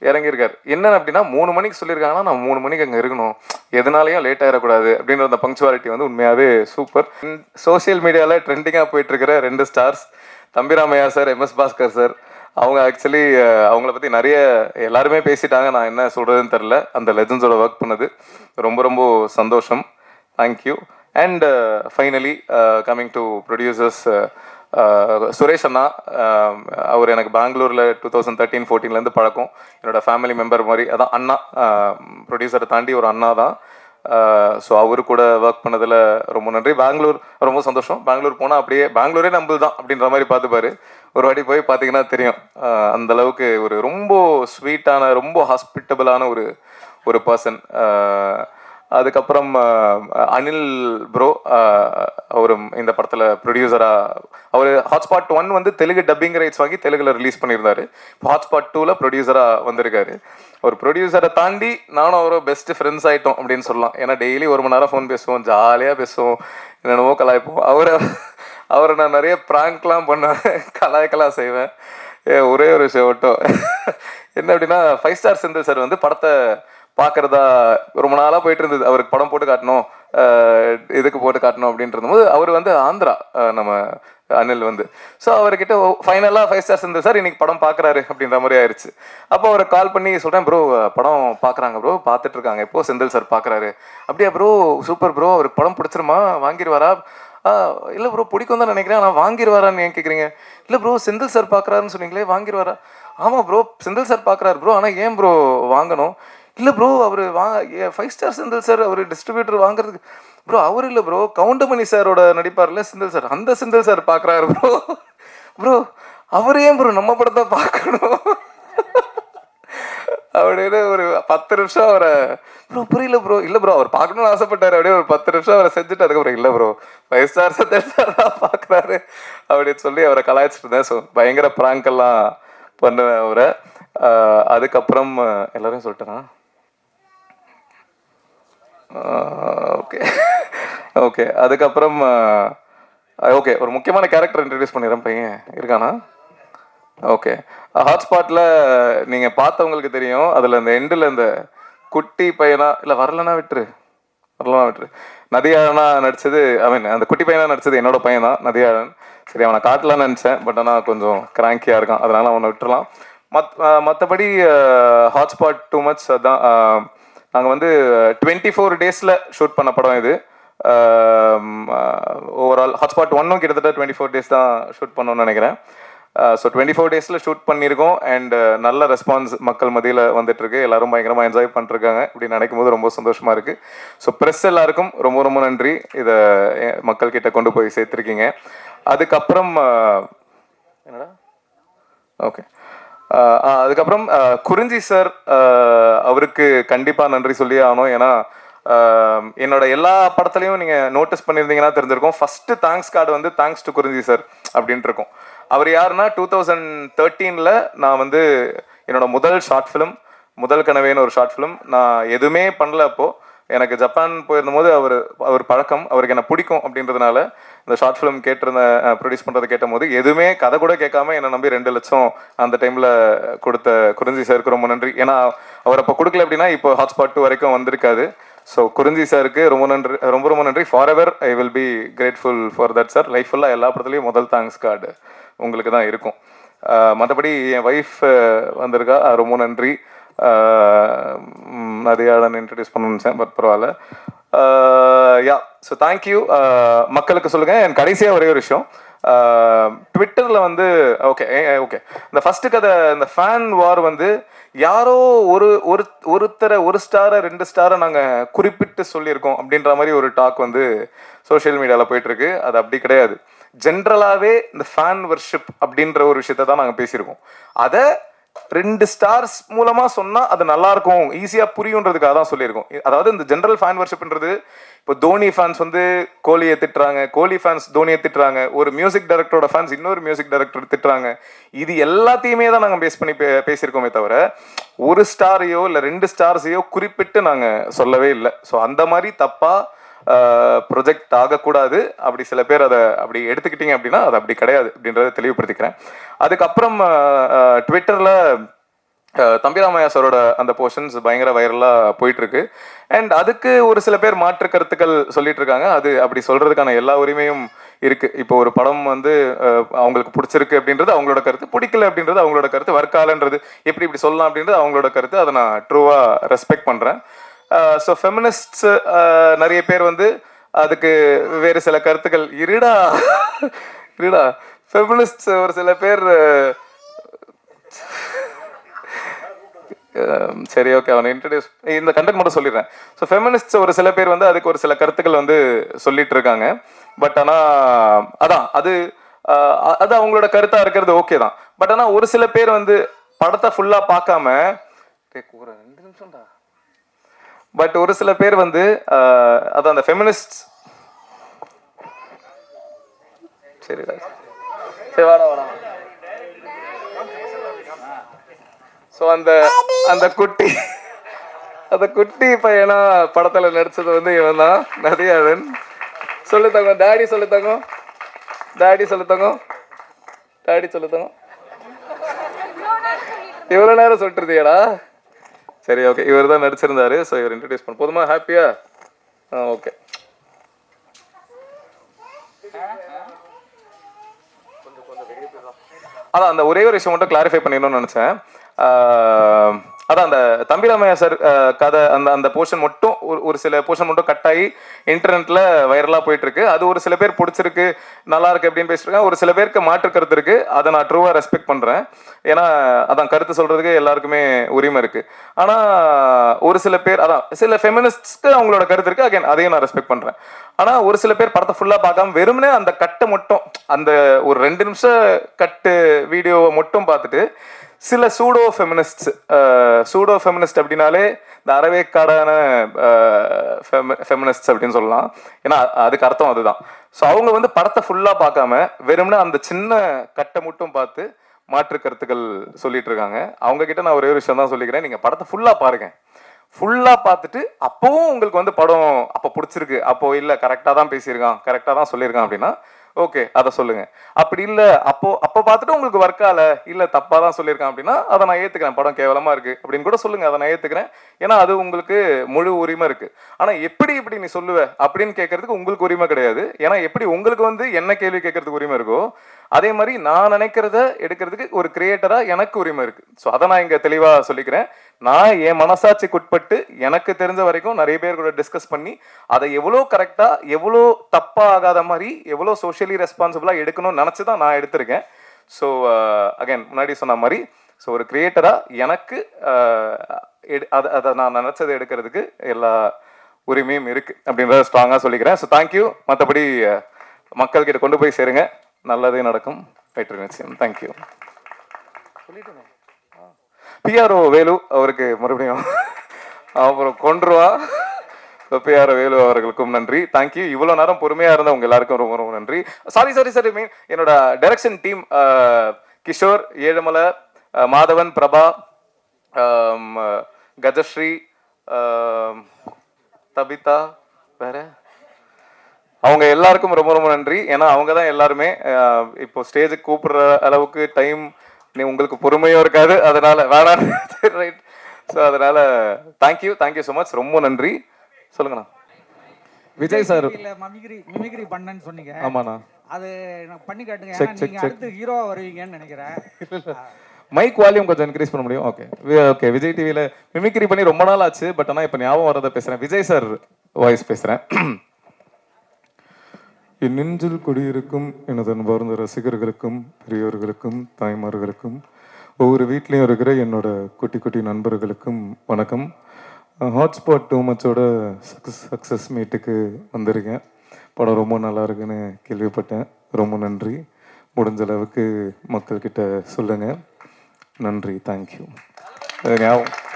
இறங்கியிருக்காரு. என்ன அப்படின்னா 3 மணிக்கு சொல்லியிருக்காங்கன்னா நான் 3 மணிக்கு அங்கே இருக்கணும், எதனாலையும் லேட் ஆகிடக்கூடாது அப்படின்ற அந்த பங்க்சுவாலிட்டி வந்து உண்மையாகவே சூப்பர். சோசியல் மீடியாவில் ட்ரெண்டிங்காக போயிட்டுருக்கிற 2 stars, Thambi Ramaiah sir, MS Bhaskar sir. அவங்க ஆக்சுவலி அவங்கள பற்றி நிறைய எல்லாருமே பேசிட்டாங்க, நான் என்ன சொல்கிறதுன்னு தெரில. அந்த லெஜண்ட்ஸோட ஒர்க் பண்ணது ரொம்ப ரொம்ப சந்தோஷம். Thank you. And finally coming to producers Suresh அண்ணா, அவர் எனக்கு பெங்களூரில் 2013-14 பழக்கம், என்னோட ஃபேமிலி மெம்பர் மாதிரி. அதான் அண்ணா, ப்ரொடியூசரை தாண்டி ஒரு அண்ணா தான். ஸோ அவரு கூட ஒர்க் பண்ணதில் ரொம்ப நன்றி. பெங்களூர் ரொம்ப சந்தோஷம். பெங்களூர் போனால் அப்படியே பெங்களூரே நம்மளது தான் அப்படின்ற மாதிரி பார்த்துப்பாரு. ஒரு வாட்டி போய் பார்த்தீங்கன்னா தெரியும். அந்த அளவுக்கு ஒரு ரொம்ப ஸ்வீட்டான, ரொம்ப ஹாஸ்பிட்டபிளான ஒரு பர்சன். அதுக்கப்புறம் அனில் ப்ரோ, அவர் இந்த படத்தில் ப்ரொடியூசராக, அவர் ஹாட்ஸ்பாட் 1 வந்து தெலுங்கு டப்பிங் ரைட்ஸ் வாங்கி தெலுங்கில் ரிலீஸ் பண்ணியிருந்தாரு. இப்போ ஹாட்ஸ்பாட் 2ல் ப்ரொடியூசராக வந்திருக்காரு. ஒரு ப்ரொடியூசரை தாண்டி நானும் அவரும் பெஸ்ட் ஃப்ரெண்ட்ஸ் ஆகிட்டோம் அப்படின்னு சொல்லலாம். ஏன்னா டெய்லி 1 மணி நேரம் ஃபோன் பேசுவோம், ஜாலியாக பேசுவோம், என்னென்னமோ கலாய்ப்போம். அவரை நான் நிறைய ப்ராங்க்லாம் பண்ணேன், கலாய்க்கலாம் செய்வேன். ஒரே ஒரு விஷயம் மட்டும் என்ன அப்படின்னா, 5 ஸ்டார் செந்தில் சார் வந்து படத்தை பார்க்குறதா ரொம்ப நாளாக போயிட்டு இருந்தது. அவருக்கு படம் போட்டு காட்டணும், இதுக்கு போட்டு காட்டணும் அப்படின்ட்டு இருந்தபோது அவர் வந்து ஆந்திரா, நம்ம அனில் வந்து. ஸோ அவர்கிட்ட ஃபைனலாக 5 ஸ்டார் செந்தில் சார் இன்னைக்கு படம் பார்க்குறாரு அப்படின்ற மாதிரி ஆயிடுச்சு. அப்போ அவரை கால் பண்ணி சொல்கிறேன், ப்ரோ படம் பார்க்குறாங்க ப்ரோ, பார்த்துட்டு இருக்காங்க, எப்போ செந்தில் சார் பார்க்குறாரு. அப்படியா ப்ரோ, சூப்பர் ப்ரோ, அவருக்கு படம் பிடிச்சிருமா, வாங்கிடுவாரா? இல்லை ப்ரோ பிடிக்கும் தான் நினைக்கிறேன், ஆனால் வாங்கிடுவாரான்னு ஏன் கேட்குறீங்க? இல்லை ப்ரோ செந்தில் சார் பார்க்குறாருன்னு சொன்னீங்களே, வாங்கிடுவாரா? ஆமாம் ப்ரோ செந்தில் சார் பார்க்குறாரு ப்ரோ, ஆனால் ஏன் ப்ரோ வாங்கணும்? இல்லை ப்ரோ அவர் 5 ஸ்டார் செந்தில் சார் அவர் டிஸ்ட்ரிபியூட்டர் வாங்குறதுக்கு ப்ரோ, அவர் இல்லை ப்ரோ, கவுண்டமணி சாரோட நடிப்பார்ல செந்தில் சார், அந்த செந்தில் சார் பார்க்குறாரு ப்ரோ. ப்ரோ அவர் ஏன் ப்ரோ நம்ம படத்தை பார்க்கணும் அப்படின்னு ஒரு 10 நிமிஷம் அவரை, ப்ரோ புரியல ப்ரோ, இல்லை ப்ரோ அவர் பார்க்கணும்னு ஆசைப்பட்டார். அப்படியே ஒரு 10 நிமிஷம் அவரை செஞ்சுட்டு அதுக்கப்புறம் இல்லை ப்ரோ 5 ஸ்டார் செந்தில் சார் தான் பார்க்குறாரு அப்படின்னு சொல்லி அவரை கலாய்ச்சிட்டு இருந்தேன். ஸோ பயங்கர ப்ராங்கெல்லாம் பண்ணுவேன் அவரை. அதுக்கப்புறம் எல்லாரையும் சொல்லிட்டேனா? Okay okay. அதுக்கப்புறம் ஓகே, ஒரு முக்கியமான கேரக்டர் இன்ட்ரடியூஸ் பண்ணிடுறேன். பையன் இருக்கானா? ஓகே. ஹாட்ஸ்பாட்டில் நீங்கள் பார்த்தவங்களுக்கு தெரியும், அதில் அந்த எண்டில் இந்த குட்டி பையனா, இல்லை வரலன்னா விட்டுரு நதியாழனா நடிச்சது, ஐ மீன் அந்த குட்டி பையனா நடிச்சது என்னோட பையன் தான், நதியாழன். சரி அவனை காட்டலான்னு நினச்சேன், பட் ஆனால் கொஞ்சம் கிராங்கியாக இருக்கான், அதனால் அவனை விட்டுறலாம். மற்றபடி ஹாட்ஸ்பாட் டூ மச் அதான். நாங்கள் வந்து 24 டேஸில் ஷூட் பண்ண படம் இது. ஓவரால் ஹாட்ஸ்பாட் 1 கிட்டத்தட்ட 24 டேஸ் தான் ஷூட் பண்ணோன்னு நினைக்கிறேன். ஸோ 24 டேஸில் ஷூட் பண்ணியிருக்கோம். அண்ட் நல்ல ரெஸ்பான்ஸ் மக்கள் மத்தியில் வந்துட்டுருக்கு. எல்லாரும் பயங்கரமாக என்ஜாய் பண்ணிருக்காங்க. இப்படி நினைக்கும் போது ரொம்ப சந்தோஷமாக இருக்குது. ஸோ ப்ரெஸ் எல்லாருக்கும் ரொம்ப ரொம்ப நன்றி, இதை மக்கள்கிட்ட கொண்டு போய் சேர்த்துருக்கீங்க. அதுக்கப்புறம் என்னடா ஓகே, அதுக்கப்புறம் குறிஞ்சி சார், அவருக்கு கண்டிப்பாக நன்றி சொல்லி ஆகணும். ஏன்னா என்னோட எல்லா படத்துலையும் நீங்கள் நோட்டீஸ் பண்ணியிருந்தீங்கன்னா தெரிஞ்சிருக்கும், ஃபஸ்ட்டு தேங்க்ஸ் கார்டு வந்து தேங்க்ஸ் டு குறிஞ்சி சார் அப்படின்ட்டு இருக்கும். அவர் யாருன்னா 2013 நான் வந்து என்னோட முதல் ஷார்ட் ஃபிலிம், முதல் கனவேன்னு ஒரு ஷார்ட் ஃபிலிம், நான் எதுவுமே பண்ணல. அப்போது எனக்கு ஜப்பான் போயிருந்தபோது அவர் பழக்கம், அவருக்கு என்ன பிடிக்கும் அப்படின்றதுனால இந்த ஷார்ட் ஃபிலிம் ப்ரொடியூஸ் பண்ணுறது கேட்ட போது எதுவுமே கதை கூட கேட்காம என்னை நம்பி 2 லட்சம் அந்த டைமில் கொடுத்த குறிஞ்சி சாருக்கு ரொம்ப நன்றி. ஏன்னா அவர் அப்போ கொடுக்கல அப்படின்னா இப்போ ஹாட்ஸ்பாட் 2 வரைக்கும் வந்திருக்காது. ஸோ குறிஞ்சி சாருக்கு ரொம்ப நன்றி, ரொம்ப ரொம்ப நன்றி. For ever I will be grateful for that sir. Life ஃபுல்லாக எல்லா படத்துலையும் முதல் தேங்க்ஸ் கார்டு உங்களுக்கு தான் இருக்கும். மற்றபடி என் ஒய்ஃப் வந்திருக்கா, ரொம்ப நன்றி. நதியாழன் இன்ட்ரடியூஸ் பண்ணணுன்னு பட் பரவாயில்ல. யா, ஸோ தேங்க்யூ. மக்களுக்கு சொல்லுங்கள். என் கடைசியாக ஒரே ஒரு விஷயம், ட்விட்டரில் வந்து ஓகே இந்த ஃபஸ்ட்டு கதை, இந்த ஃபேன் வார் வந்து யாரோ ஒருத்தரை 1 ஸ்டாரை 2 ஸ்டாரை நாங்கள் குறிப்பிட்டு சொல்லியிருக்கோம் அப்படின்ற மாதிரி ஒரு டாக் வந்து சோஷியல் மீடியாவில் போயிட்டுருக்கு. அது அப்படி கிடையாது. ஜென்ரலாகவே இந்த ஃபேன் வர்ஷிப் அப்படின்ற ஒரு விஷயத்த தான் நாங்கள் பேசியிருக்கோம். அதை 2 ஸ்டார்ஸ் மூலமாக சொன்னால் அது நல்லாயிருக்கும், ஈஸியாக புரியுன்றதுக்காக தான் சொல்லியிருக்கோம். அதாவது இந்த ஜென்ரல் ஃபேன் வர்ஷிப்ன்றது, இப்போ தோனி ஃபேன்ஸ் வந்து கோலியை திட்டுறாங்க, கோலி ஃபேன்ஸ் தோனியை திட்டுறாங்க, ஒரு மியூசிக் டைரக்டரோட ஃபேன்ஸ் இன்னொரு மியூசிக் டைரக்டர் திட்டுறாங்க. இது எல்லாத்தையுமே தான் நாங்கள் பேஸ் பண்ணி பேசியிருக்கோமே தவிர 1 ஸ்டாரையோ இல்லை 2 ஸ்டார்ஸையோ குறிப்பிட்டு நாங்கள் சொல்லவே இல்லை. ஸோ அந்த மாதிரி தப்பாக ப்ரொஜெக்ட் ஆகக்கூடாது. அப்படி சில பேர் அதை அப்படி எடுத்துக்கிட்டீங்க அப்படின்னா அது அப்படி கிடையாது அப்படின்றத தெளிவுபடுத்திக்கிறேன். அதுக்கப்புறம் ட்விட்டரில் தம்பிராமையா சாரோட அந்த போர்ஷன்ஸ் பயங்கர வைரலாக போயிட்டுருக்கு. அண்ட் அதுக்கு ஒரு சில பேர் மாற்று கருத்துக்கள் சொல்லிட்டு இருக்காங்க. அது அப்படி சொல்கிறதுக்கான எல்லா உரிமையும் இருக்குது. இப்போ ஒரு படம் வந்து அவங்களுக்கு பிடிச்சிருக்கு அப்படின்றது அவங்களோட கருத்து, பிடிக்கல அப்படின்றது அவங்களோட கருத்து, வர்க்காலன்றது இப்படி சொல்லலாம் அப்படின்றது அவங்களோட கருத்து. அதை நான் ட்ரூவாக ரெஸ்பெக்ட் பண்ணுறேன். ஸோ ஃபெமினிஸ்ட்ஸ் நிறைய பேர் வந்து அதுக்கு வேறு சில கருத்துக்கள் இருடா ஃபெமினிஸ்ட் ஒரு சில பேர் சரி ஓகே அவனை இன்ட்ரடியூஸ் இந்த கண்டென்ட் மட்டும் சொல்லிடுறேன். ஸோ ஃபெமினிஸ்ட் ஒரு சில பேர் வந்து அதுக்கு ஒரு சில கருத்துக்கள் வந்து சொல்லிட்டு இருக்காங்க. பட் ஆனால் அதான் அது அது அவங்களோட கருத்தாக இருக்கிறது ஓகே தான். பட் ஆனால் ஒரு சில பேர் வந்து படத்தை ஃபுல்லாக பார்க்காம 2 நிமிஷம்டா. பட் ஒரு சில பேர் வந்து அதான் அந்த ஃபெமினிஸ்ட் சரி சரி வாடா வாடா. ஸோ அந்த அந்த குட்டி பையனா படத்தில் நடிச்சது வந்து இவன் தான் நதியாதன். சொல்லு தங்கம் டாடி சொல்லு தங்கம் டாடி சொல்லு தங்கம் டாடி சொல்லு தங்கம். இவ்வளோ நேரம் சொல்லிட்டுருந்தியாடா? சரி ஓகே, இவர் தான் நடிச்சிருந்தாரு. ஸோ இவர் இன்ட்ரடியூஸ் பண்ண போதுமா? ஹாப்பியா? ஓகே. அதான் அந்த ஒரே ஒரு விஷயம் மட்டும் கிளாரிஃபை பண்ணிடணும்னு நினச்சேன். அதான் அந்த தம்பிராமையா சார் கதை அந்த அந்த போர்ஷன் மட்டும் ஒரு சில போர்ஷன் மட்டும் கட் ஆகி இன்டர்நெட்டில் வைரலாக போயிட்டு இருக்கு. அது ஒரு சில பேர் பிடிச்சிருக்கு, நல்லா இருக்கு அப்படின்னு பேசிருக்காங்க. ஒரு சில பேருக்கு மாற்று கருத்து இருக்கு. அதை நான் ட்ரூவாக ரெஸ்பெக்ட் பண்ணுறேன். ஏன்னா அதான் கருத்து சொல்றதுக்கு எல்லாருக்குமே உரிமை இருக்கு. ஆனால் ஒரு சில பேர் அதான் சில ஃபெமினிஸ்ட்க்கு அவங்களோட கருத்து இருக்கு. அகைன் அதையும் நான் ரெஸ்பெக்ட் பண்ணுறேன். ஆனால் ஒரு சில பேர் படத்தை ஃபுல்லாக பார்க்காம வெறுமனே அந்த கட்டை மட்டும் அந்த ஒரு 2 நிமிஷம் கட்டு வீடியோவை மட்டும் பார்த்துட்டு சில சூடோ ஃபெமினிஸ்ட் அப்படின்னாலே இந்த அறவேக்காடான ஃபெமினிஸ்ட் அப்படின்னு சொல்லலாம். ஏன்னா அதுக்கு அர்த்தம் அதுதான். ஸோ அவங்க வந்து படத்தை ஃபுல்லாக பார்க்காம வெறும்னா அந்த சின்ன கட்டை மட்டும் பார்த்து மாற்று கருத்துக்கள் சொல்லிட்டு இருக்காங்க. அவங்க கிட்ட நான் ஒரே ஒரு விஷயம் தான் சொல்லிக்கிறேன். நீங்கள் படத்தை ஃபுல்லாக பாருங்க. ஃபுல்லாக பார்த்துட்டு அப்போவும் உங்களுக்கு வந்து படம் அப்போ பிடிச்சிருக்கு, அப்போ இல்லை கரெக்டாக தான் பேசியிருக்கான், கரெக்டாக தான் சொல்லியிருக்கான் அப்படின்னா ஓகே அதை சொல்லுங்க. அப்படி இல்லை அப்போ பார்த்துட்டு உங்களுக்கு ஒர்க் ஆகல, இல்லை தப்பாக தான் சொல்லியிருக்கான் அப்படின்னா அதை நான் ஏற்றுக்கிறேன். படம் கேவலமாக இருக்கு அப்படின்னு கூட சொல்லுங்க, அதை நான் ஏற்றுக்கிறேன். ஏன்னா அது உங்களுக்கு முழு உரிமை இருக்கு. ஆனால் இப்படி நீ சொல்லுவ அப்படின்னு கேட்கறதுக்கு உங்களுக்கு உரிமை கிடையாது. ஏன்னா எப்படி உங்களுக்கு வந்து என்ன கேள்வி கேட்கறதுக்கு உரிமை இருக்கோ அதே மாதிரி நான் நினைக்கிறத எடுக்கிறதுக்கு ஒரு கிரியேட்டரா எனக்கு உரிமை இருக்கு. ஸோ அதை நான் இங்க தெளிவா சொல்லிக்கிறேன். நான் என் மனசாட்சிக்குட்பட்டு எனக்கு தெரிஞ்ச வரைக்கும் நிறைய பேர் கூட டிஸ்கஸ் பண்ணி அதை எவ்வளோ கரெக்டா எவ்வளோ தப்பா ஆகாத மாதிரி எவ்வளோ சோஷியலி ரெஸ்பான்சிபிளா எடுக்கணும்னு நினைச்சுதான் நான் எடுத்திருக்கேன். ஸோ அகைன் முன்னாடி சொன்ன மாதிரி ஸோ ஒரு கிரியேட்டரா எனக்கு அதை நான் நினைச்சதை எடுக்கிறதுக்கு எல்லா உரிமையும் இருக்கு அப்படின்றத ஸ்ட்ராங்கா சொல்லிக்கிறேன். So thank you. மற்றபடி மக்கள் கிட்ட கொண்டு போய் சேருங்க, நல்லதே நடக்கும். வெற்றி நிச்சயம். தேங்க்யூ. பிஆர்ஓ வேலு அவருக்கு மறுபடியும் அப்புறம் கொன்றுவா. பிஆர்ஓ வேலு அவர்களுக்கும் நன்றி. தேங்க்யூ. இவ்வளோ நேரம் பொறுமையாக இருந்த உங்க எல்லாருக்கும் ரொம்ப ரொம்ப நன்றி. சாரி மீன் என்னோட டைரக்ஷன் டீம் கிஷோர், ஏழுமலை, மாதவன், பிரபா, கஜஸ்ரீ, தபிதா, வேற அவங்க எல்லாருக்கும் ரொம்ப ரொம்ப நன்றி. ஏன்னா அவங்க தான் எல்லாருமே இப்போ ஸ்டேஜுக்கு கூப்பிடுற அளவுக்கு டைம் உங்களுக்கு பொறுமையும் இருக்காது, அதனால வேணாம் ரைட். ஸோ அதனால தேங்க்யூ ஸோ மச், ரொம்ப நன்றி. சொல்லுங்கண்ணா. விஜய் சார் மிமிக்ரி பண்ணேன்னு சொன்னீங்க. ஆமாண்ணா, அது எனக்கு பண்ணி காட்டுங்க. ஏன்னா நீங்க அடுத்து ஹீரோவா வருவீங்கன்னு நினைக்கிறேன். மைக் வால்யூம் கொஞ்சம் இன்க்ரீஸ் பண்ண முடியும்? ஓகே. விஜய் டிவியில் மிமிக்ரி பண்ணி ரொம்ப நாள் ஆச்சு. பட் ஆனால் இப்போ ஞாபகம் வரதை பேசுகிறேன். விஜய் சார் வாய்ஸ் பேசுகிறேன். என் நெஞ்சில் குடியிருக்கும் எனது அன்பார்ந்த ரசிகர்களுக்கும் பெரியோர்களுக்கும் தாய்மார்களுக்கும் ஒவ்வொரு வீட்லேயும் இருக்கிற என்னோட குட்டி நண்பர்களுக்கும் வணக்கம். ஹாட்ஸ்பாட் டூ மச்சோட சக்ஸஸ் மீட்டுக்கு வந்திருக்கேன். படம் ரொம்ப நல்லா இருக்குன்னு கேள்விப்பட்டேன். ரொம்ப நன்றி. முடிஞ்ச அளவுக்கு மக்கள்கிட்ட சொல்லுங்க. நன்றி. தேங்க்யூ.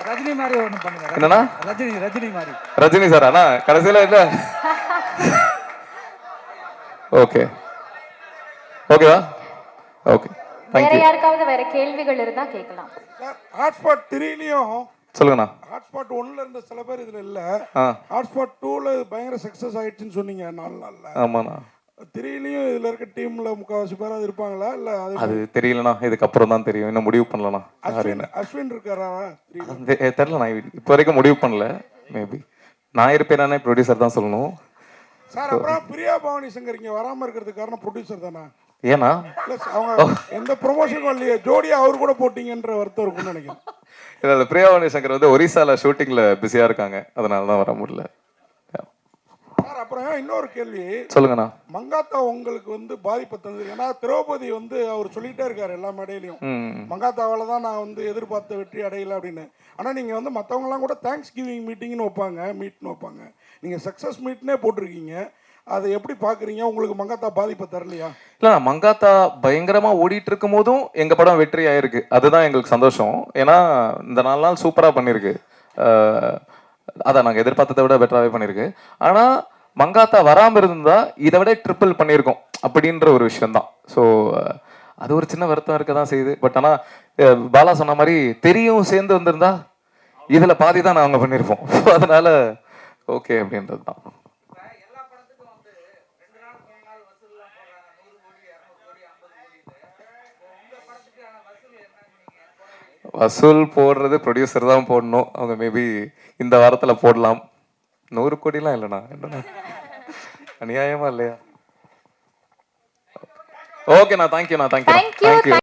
ரஜினி மாதிரி ஒன்று பண்ணுங்க. என்னன்னா ரஜினி மாதிரி. ரஜினி சார் ஆனா கடைசியில் இல்லை. ஓகே ஓகேவா? ஓகே. வேற யாருக்காவது வேற கேள்விகள் இருந்தா கேட்கலாம். ஹாட்ஸ்பாட் 3லயும் சொல்லுங்கண்ணா. ஹாட்ஸ்பாட் 1ல இருந்த சில பேர் இதுல இல்ல. ஹாட்ஸ்பாட் 2ல பயங்கர சக்சஸ் ஆயிடுச்சுன்னு சொன்னீங்க 4 நாள்ல. ஆமாண்ணா. 3லயும் இதுல இருக்க டீம்ல முக்காவாசி பேர் அது இருப்பாங்களா இல்ல? அது தெரியலண்ணா, இதுக்கு அப்புறம் தான் தெரியும். இன்னும் முடிவு பண்ணலண்ணா. அஸ்வின் இருக்காரா? தெரியல, நான் இப்போ வரைக்கும் முடிவு பண்ணல. மேபி நான் இருப்பேன், ப்ரொடியூசர் தான் சொல்லணும் சார். அப்புறம் பிரியா பவானி சங்கர் இங்க வராம இருக்கிறதுக்கு காரணம் ப்ரொடியூசர் தானா? ஏன்னா அவங்க எந்த ப்ரொமோஷனும் இல்லையே, ஜோடியா அவர் கூட போட்டீங்கன்ற வருத்தம் இருக்கும்னு நினைக்கிறேன். இல்லை, பிரியா பவானி சங்கர் வந்து ஒரிசால ஷூட்டிங்ல பிஸியா இருக்காங்க, அதனால தான் வர முடியல. சார் அப்புறம் இன்னொரு கேள்வி, சொல்லுங்கண்ணா. மங்காத்தா உங்களுக்கு வந்து பாதிப்பை தந்தது? ஏன்னா திரௌபதி வந்து அவர் சொல்லிட்டே இருக்காரு எல்லா மேடையிலையும், ம். மங்காத்தாவால தான் நான் வந்து எதிர்பார்த்த வெற்றி அடையலை அப்படின்னு. ஆனால் நீங்கள் வந்து மற்றவங்களாம் கூட தேங்க்ஸ் கிவிங் மீட்டிங்னு மீட்னு வைப்பாங்க. நீங்கள் சக்ஸஸ் மீட்னே போட்டிருக்கீங்க. அதை எப்படி பார்க்குறீங்க? உங்களுக்கு மங்காத்தா பாதிப்பை தரலையா? இல்லை, மங்காத்தா பயங்கரமாக ஓடிட்டு இருக்கும் போதும் எங்கள் படம் வெற்றி ஆயிருக்கு. அதுதான் எங்களுக்கு சந்தோஷம். ஏன்னா இந்த 4 நாள் சூப்பராக பண்ணியிருக்கு. அதான் நாங்கள் எதிர்பார்த்ததை விட பெட்டராகவே பண்ணியிருக்கு. ஆனால் மங்காத்தா வராமல் இருந்தால் இதை விட ட்ரிப்பிள் பண்ணியிருக்கோம் அப்படின்ற ஒரு விஷயந்தான். ஸோ அது ஒரு சின்ன வருத்தம் இருக்க தான் செய்யுது. பட் ஆனால் பாலா சொன்ன மாதிரி தெரியும் சேர்ந்து வந்திருந்தா இதில் பாதி தான் நாங்கள் பண்ணியிருப்போம். ஸோ அதனால ஓகே அப்படின்றது தான். எல்லா படத்துக்கும் வந்து 2 நாள் 3 நாள் வசூல்லாம் போடுறாங்க, 100 கோடி 200 கோடி 50 கோடி. உங்க படத்துக்கான வசூல் என்னன்னு வசூல் போடுறது ப்ரொடியூசர் தான் போடணும். அவங்க மேபி இந்த வாரத்தில் போடலாம். 100 கோடிலாம் இல்லைண்ணா, என்னண்ணா அநியாயமா இல்லையா? ஓகேண்ணா, தேங்க்யூண்ணா, தேங்க்யூ.